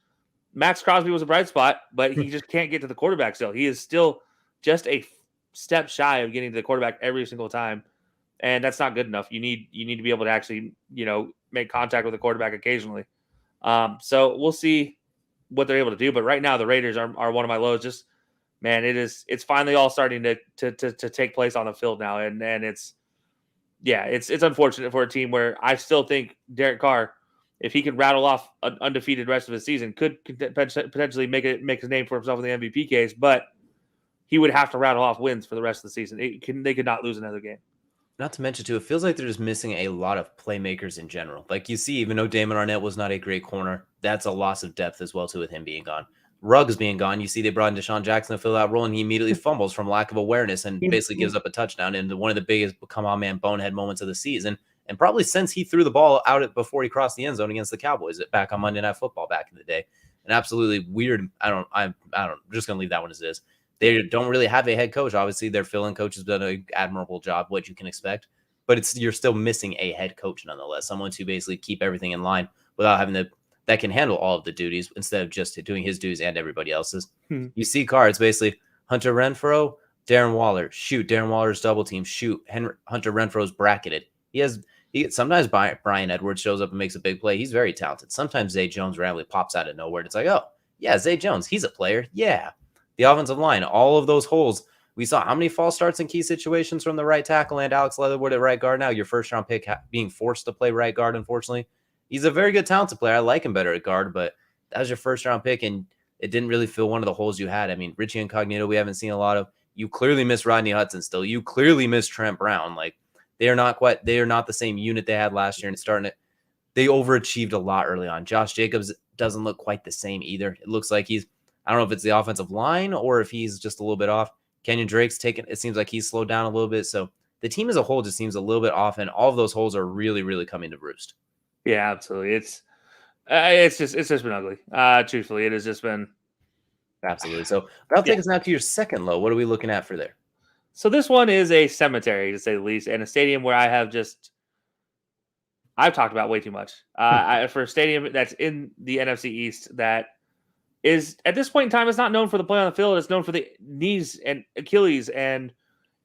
Max Crosby was a bright spot, but he just can't get to the quarterback still. He is still just a step shy of getting to the quarterback every single time, and that's not good enough. You need to be able to actually, make contact with the quarterback occasionally. So we'll see what they're able to do. But right now, the Raiders are one of my lows. Just, man, it's finally all starting to take place on the field now, and it's unfortunate for a team where I still think Derek Carr, if he could rattle off an undefeated rest of his season, could potentially make his name for himself in the MVP case, but he would have to rattle off wins for the rest of the season. They could not lose another game. Not to mention, too, it feels like they're just missing a lot of playmakers in general. Like you see, even though Damon Arnett was not a great corner, that's a loss of depth as well, too, with him being gone. Ruggs being gone, you see they brought in Deshaun Jackson to fill that role, and he immediately fumbles from lack of awareness and basically gives up a touchdown in one of the biggest come-on-man bonehead moments of the season. And probably since he threw the ball out before he crossed the end zone against the Cowboys back on Monday Night Football back in the day. An absolutely weird. I'm just going to leave that one as is. They don't really have a head coach. Obviously, their fill-in coach has done an admirable job, what you can expect. But you're still missing a head coach nonetheless, someone to basically keep everything in line without having that can handle all of the duties instead of just doing his duties and everybody else's. You see cards basically Hunter Renfrow, Darren Waller, shoot. Darren Waller's double team, shoot. Hunter Renfrow's bracketed. Sometimes Brian Edwards shows up and makes a big play. He's very talented. Sometimes Zay Jones randomly pops out of nowhere. It's like, oh, yeah, Zay Jones, he's a player. Yeah. The offensive line, all of those holes. We saw how many false starts in key situations from the right tackle and Alex Leatherwood at right guard now. Your first-round pick being forced to play right guard, unfortunately. He's a very good talented player. I like him better at guard, but that was your first-round pick, and it didn't really fill one of the holes you had. I mean, Richie Incognito, we haven't seen a lot of. You clearly miss Rodney Hudson still. You clearly miss Trent Brown. Like, they are not the same unit they had last year, and they overachieved a lot early on. Josh Jacobs doesn't look quite the same either. It looks like I don't know if it's the offensive line or if he's just a little bit off. Kenyon Drake's it seems like he's slowed down a little bit. So the team as a whole just seems a little bit off, and all of those holes are really, really coming to roost. Yeah, absolutely. It's just been ugly. Truthfully, it has just been absolutely. So that'll take us now to your second low. What are we looking at for there? So this one is a cemetery, to say the least, and a stadium where I've talked about way too much. For a stadium that's in the NFC East that is, at this point in time, it's not known for the play on the field. It's known for the knees and Achilles and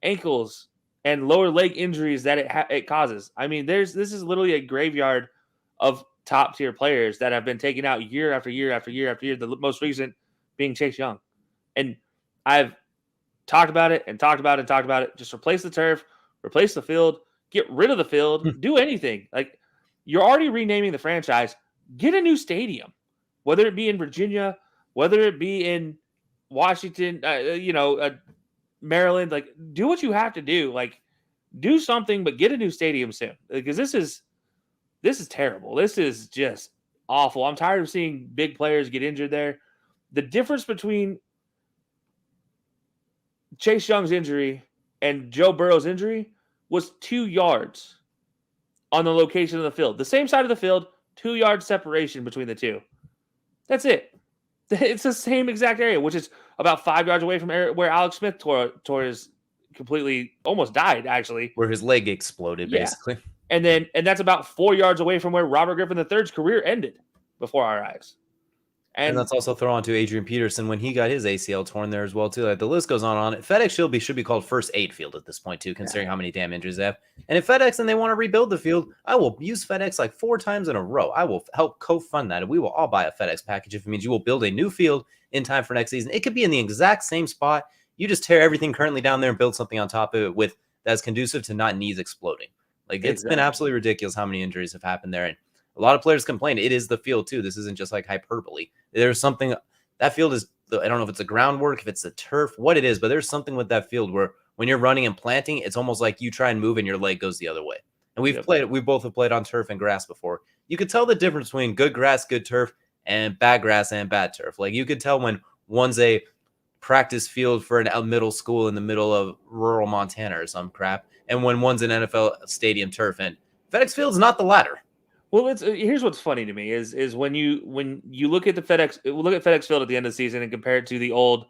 ankles and lower leg injuries that it causes. I mean, this is literally a graveyard of top tier players that have been taken out year after year after year after year. The most recent being Chase Young, and I've talked about it and talked about it and talked about it. Just replace the turf, replace the field, get rid of the field, do anything. Like, you're already renaming the franchise. Get a new stadium, whether it be in Virginia, whether it be in Washington, Maryland. Like, do what you have to do. Like, do something, but get a new stadium soon, because this is terrible. This is just awful. I'm tired of seeing big players get injured there. The difference between Chase Young's injury and Joe Burrow's injury was 2 yards on the location of the field. The same side of the field, 2 yard separation between the two. That's it. It's the same exact area, which is about 5 yards away from where Alex Smith tore his completely, almost died, actually. Where his leg exploded, basically. And that's about 4 yards away from where Robert Griffin III's career ended before our eyes. And let's also throw on to Adrian Peterson when he got his ACL torn there as well too. Like the list goes on it. FedEx should be called first aid field at this point too, considering how many damn injuries they have. And if FedEx and they want to rebuild the field, I will use FedEx like 4 times in a row. I will help co-fund that, and we will all buy a FedEx package if it means you will build a new field in time for next season. It could be in the exact same spot. You just tear everything currently down there and build something on top of it that's conducive to not knees exploding. Like it's been absolutely ridiculous how many injuries have happened there. And a lot of players complain. It is the field too. This isn't just like hyperbole. There's something that field is. I don't know if it's the groundwork, if it's the turf, what it is, but there's something with that field where when you're running and planting, it's almost like you try and move and your leg goes the other way. And we both have played on turf and grass before. You could tell the difference between good grass, good turf, and bad grass and bad turf. Like you could tell when one's a practice field for a middle school in the middle of rural Montana or some crap, and when one's an NFL stadium turf. And FedEx Field's not the latter. Well, here's what's funny to me is when you look at FedEx Field at the end of the season and compare it to the old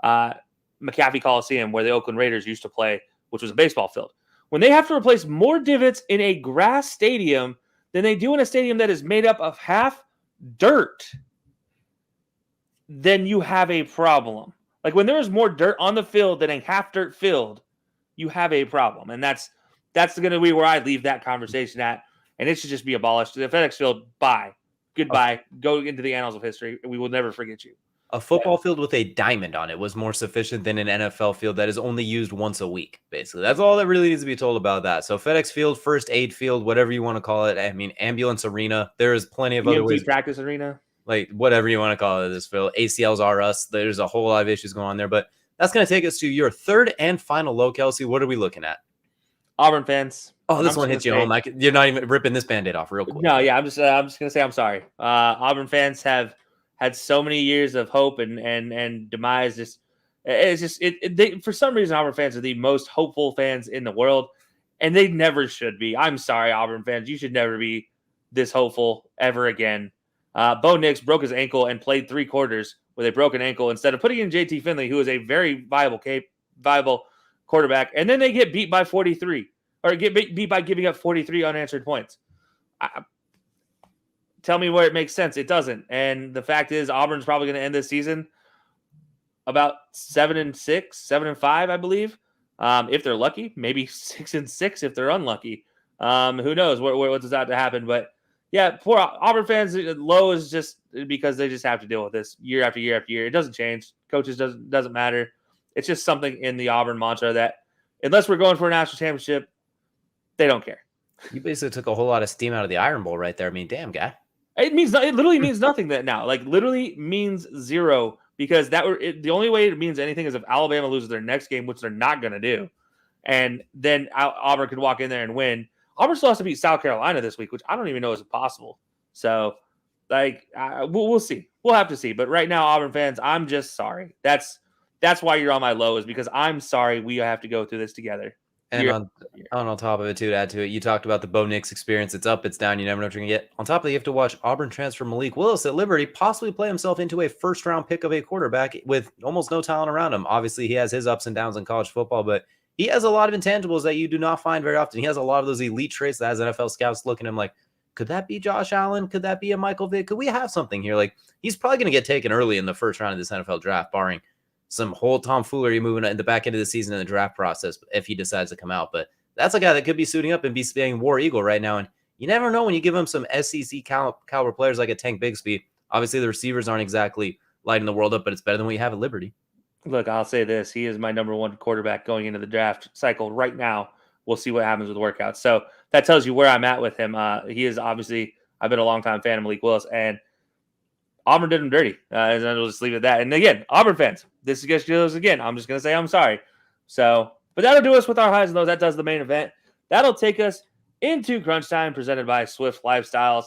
McAfee Coliseum where the Oakland Raiders used to play, which was a baseball field. When they have to replace more divots in a grass stadium than they do in a stadium that is made up of half dirt, then you have a problem. Like when there is more dirt on the field than a half dirt field, you have a problem, and that's going to be where I leave that conversation at. And it should just be abolished. The FedEx Field, bye. Goodbye. Go into the annals of history. We will never forget you. A football field with a diamond on it was more sufficient than an NFL field that is only used once a week, basically. That's all that really needs to be told about that. So FedEx Field, first aid field, whatever you want to call it. I mean, ambulance arena. There is plenty of other ways. Practice arena. Like, whatever you want to call it, this field. ACLs are us. There's a whole lot of issues going on there. But that's going to take us to your third and final low, Kelcey. What are we looking at? Auburn fans. Oh, this one hits you home. You're not even ripping this Band-Aid off real quick. No, yeah, I'm just gonna say I'm sorry. Auburn fans have had so many years of hope and demise. They, for some reason, Auburn fans are the most hopeful fans in the world, and they never should be. I'm sorry, Auburn fans. You should never be this hopeful ever again. Bo Nix broke his ankle and played 3 quarters with a broken ankle instead of putting in JT Finley, who is a very viable quarterback, and then they get beat by 43. Or get beat by giving up 43 unanswered points. Tell me where it makes sense. It doesn't. And the fact is, Auburn's probably going to end this season about 7-6, 7-5, I believe. If they're lucky, maybe 6-6 if they're unlucky. Who knows what's about to happen? But yeah, poor Auburn fans. Low is just because they just have to deal with this year after year after year. It doesn't change. Coaches doesn't matter. It's just something in the Auburn mantra that unless we're going for a national championship, they don't care. You basically took a whole lot of steam out of the Iron Bowl right there. I mean, damn, guy. It literally means nothing that now. Like, literally means zero because the only way it means anything is if Alabama loses their next game, which they're not going to do. And then Auburn could walk in there and win. Auburn still has to beat South Carolina this week, which I don't even know is possible. So, like, we'll see. We'll have to see. But right now, Auburn fans, I'm just sorry. That's why you're on my low, is because I'm sorry we have to go through this together. And on top of it, too, to add to it, you talked about the Bo Nix experience. It's up, it's down. You never know what you're going to get. On top of that, you have to watch Auburn transfer Malik Willis at Liberty possibly play himself into a first-round pick of a quarterback with almost no talent around him. Obviously, he has his ups and downs in college football, but he has a lot of intangibles that you do not find very often. He has a lot of those elite traits that has NFL scouts looking at him like, could that be Josh Allen? Could that be a Michael Vick? Could we have something here? Like, he's probably going to get taken early in the first round of this NFL draft, barring some whole tomfoolery moving in the back end of the season in the draft process if he decides to come out. But that's a guy that could be suiting up and be staying War Eagle right now. And you never know when you give him some SEC caliber players like a Tank Bigsby. Obviously, the receivers aren't exactly lighting the world up, but it's better than what you have at Liberty. Look, I'll say this. He is my number 1 quarterback going into the draft cycle right now. We'll see what happens with workouts. So that tells you where I'm at with him. He is obviously, I've been a long-time fan of Malik Willis, and Auburn did him dirty. And we'll just leave it at that. And again, Auburn fans, this is just again. I'm just going to say I'm sorry. So, but that'll do us with our highs and lows. That does the main event. That'll take us into Crunch Time, presented by Swift Lifestyles.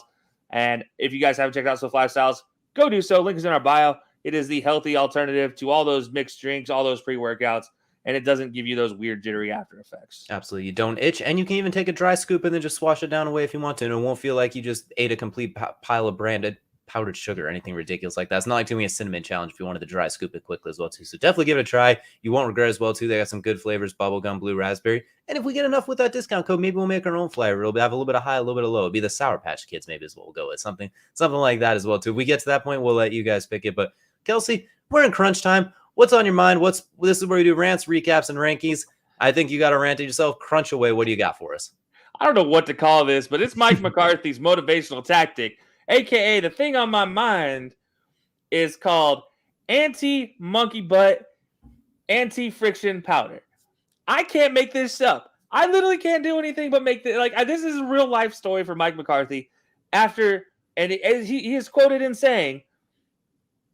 And if you guys haven't checked out Swift Lifestyles, go do so. Link is in our bio. It is the healthy alternative to all those mixed drinks, all those pre-workouts, and it doesn't give you those weird jittery after effects. Absolutely. You don't itch, and you can even take a dry scoop and then just wash it down away if you want to, and it won't feel like you just ate a complete pile of branded powdered sugar or anything ridiculous like that. It's not like doing a cinnamon challenge if you wanted to dry scoop it quickly as well too. So definitely give it a try. You won't regret as well too. They got some good flavors: bubblegum, blue raspberry. And if we get enough with that discount code, maybe we'll make our own flavor. It'll have a little bit of high, a little bit of low. It'll be the Sour Patch Kids, maybe is what we'll go with. Something like that as well too. If we get to that point, we'll let you guys pick it. But Kelcey, we're in crunch time. What's on your mind? This is where we do rants, recaps, and rankings. I think you got a rant at yourself. Crunch away. What do you got for us? I don't know what to call this, but it's Mike McCarthy's motivational tactic, aka the thing on my mind is called anti-monkey butt, anti-friction powder. I can't make this up. I literally can't do anything but make this. This is a real life story for Mike McCarthy. He is quoted in saying,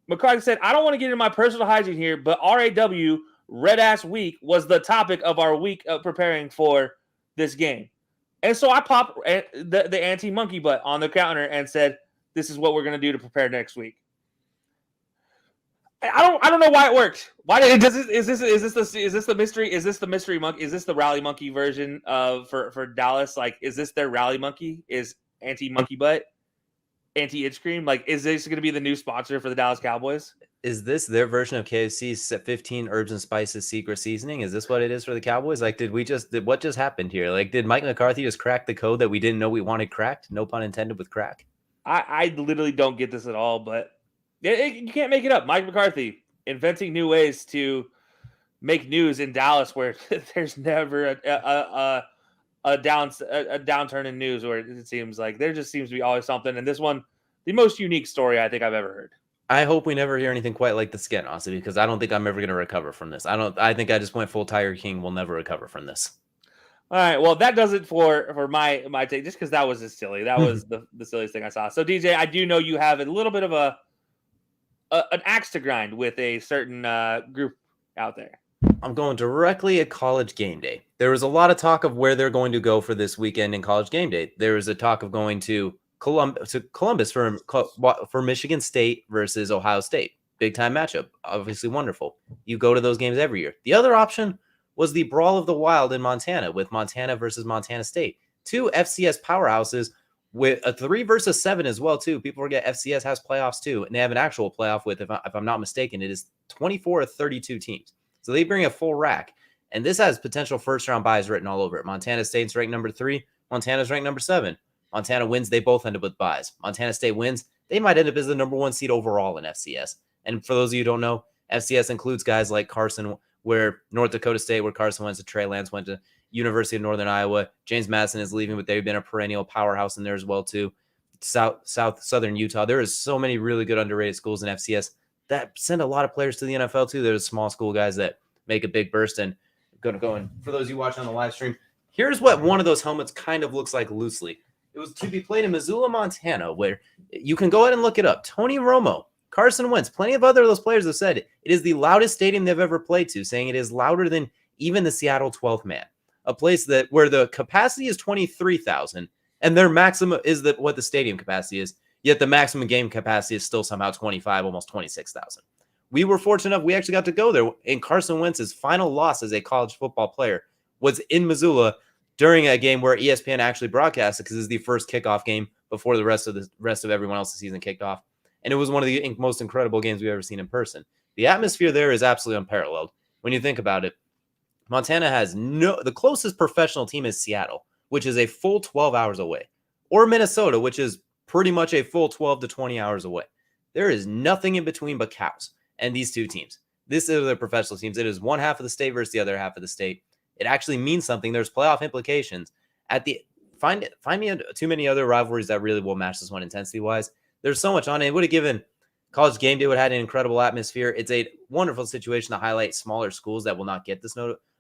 McCarthy said, "I don't want to get into my personal hygiene here, but RAW Red Ass Week was the topic of our week of preparing for this game." And so I popped the anti-monkey butt on the counter and said, "This is what we're going to do to prepare next week." I don't know why it worked. Why did it? Is this the mystery? Is this the mystery monkey? Is this the rally monkey version of for Dallas? Like, is this their rally monkey? Is anti-monkey butt, anti-itch cream? Like, is this going to be the new sponsor for the Dallas Cowboys? Is this their version of KFC's 15 herbs and spices secret seasoning? Is this what it is for the Cowboys? Like, what just happened here? Like, did Mike McCarthy just crack the code that we didn't know we wanted cracked? No pun intended with crack. I literally don't get this at all, but you can't make it up. Mike McCarthy inventing new ways to make news in Dallas where there's never a downturn in news, where it seems like there just seems to be always something. And this one, the most unique story I think I've ever heard. I hope we never hear anything quite like this again, honestly, because I don't think I'm ever going to recover from this. I think I just went full Tiger King. We'll never recover from this. All right. Well, that does it for my take, just because that was just silly. That was the silliest thing I saw. So, DJ, I do know you have a little bit of an axe to grind with a certain group out there. I'm going directly at College Game Day. There was a lot of talk of where they're going to go for this weekend in College Game Day. There was a talk of going to Columbus for Michigan State versus Ohio State. Big time matchup. Obviously wonderful. You go to those games every year. The other option was the Brawl of the Wild in Montana with Montana versus Montana State. Two FCS powerhouses with a 3 versus 7 as well, too. People forget FCS has playoffs, too. And they have an actual playoff with, if I'm not mistaken, it is 24 or 32 teams. So they bring a full rack. And this has potential first-round buys written all over it. Montana State's ranked number 3. Montana's ranked number 7. Montana wins, they both end up with buys. Montana State wins, they might end up as the number 1 seed overall in FCS. And for those of you who don't know, FCS includes guys like Carson, where North Dakota State, where Carson went to, Trey Lance went to University of Northern Iowa. James Madison is leaving, but they've been a perennial powerhouse in there as well, too. Southern Utah. There is so many really good underrated schools in FCS that send a lot of players to the NFL, too. There's small school guys that make a big burst. And going to go in. For those of you watching on the live stream, here's what one of those helmets kind of looks like loosely. It was to be played in Missoula, Montana, where you can go ahead and look it up. Tony Romo, Carson Wentz, plenty of other of those players have said it is the loudest stadium they've ever played to, saying it is louder than even the Seattle 12th man, a place where the capacity is 23,000 and their maximum is what the stadium capacity is, yet the maximum game capacity is still somehow 25, almost 26,000. We were fortunate enough, we actually got to go there, and Carson Wentz's final loss as a college football player was in Missoula during a game where ESPN actually broadcast it, because it's the first kickoff game before the rest of everyone else's season kicked off. And it was one of the most incredible games we've ever seen in person. The atmosphere there is absolutely unparalleled. When you think about it, Montana has the closest professional team is Seattle, which is a full 12 hours away, or Minnesota, which is pretty much a full 12 to 20 hours away. There is nothing in between but cows and these two teams. This is their professional teams. It is one half of the state versus the other half of the state. It actually means something. There's playoff implications. Find me too many other rivalries that really will match this one intensity-wise. There's so much on it. It would have given College Game Day would have had an incredible atmosphere. It's a wonderful situation to highlight smaller schools that will not get this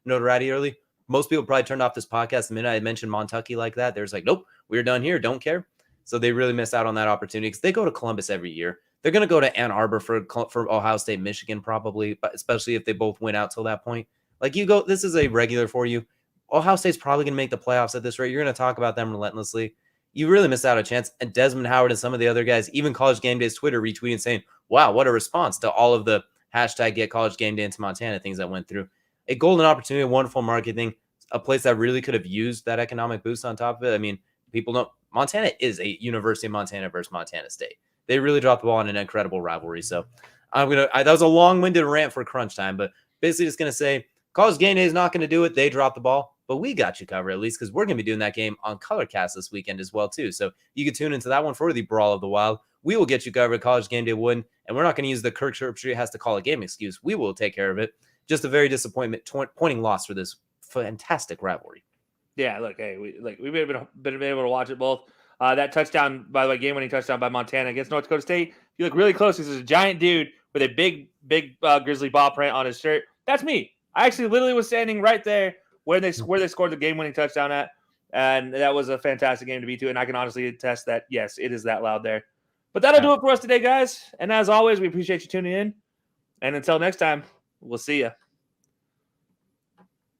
notoriety early. Most people probably turned off this podcast the minute I mentioned Montucky like that. They're just like, nope, we're done here. Don't care. So they really miss out on that opportunity because they go to Columbus every year. They're going to go to Ann Arbor for Ohio State, Michigan, probably, but especially if they both win out till that point. Like, you go, this is a regular for you. Ohio State's probably going to make the playoffs at this rate. You're going to talk about them relentlessly. You really miss out a chance. And Desmond Howard and some of the other guys, even College Game Day's Twitter retweeting saying, wow, what a response to all of the hashtag Get College Game Day into Montana things that went through. A golden opportunity, a wonderful marketing, a place that really could have used that economic boost on top of it. I mean, people know Montana is a University of Montana versus Montana State. they really dropped the ball in an incredible rivalry. So that was a long-winded rant for crunch time, but basically just going to say College Game Day is not going to do it. They dropped the ball, but we got you covered at least because we're going to be doing that game on ColorCast this weekend as well too. So you can tune into that one for the Brawl of the Wild. We will get you covered. College Game Day wouldn't, and we're not going to use the Kirk Herbstreit has to call a game excuse. We will take care of it. Just a very disappointing loss for this fantastic rivalry. Yeah, look, hey, we've been able to watch it both. That touchdown, by the way, game-winning touchdown by Montana against North Dakota State. If you look really close, this is a giant dude with a big Grizzly ball print on his shirt. That's me. I actually literally was standing right there where they scored the game-winning touchdown at, and that was a fantastic game to be to. And I can honestly attest that yes, it is that loud there. But that'll do it for us today, guys. And as always, we appreciate you tuning in. And until next time, we'll see you.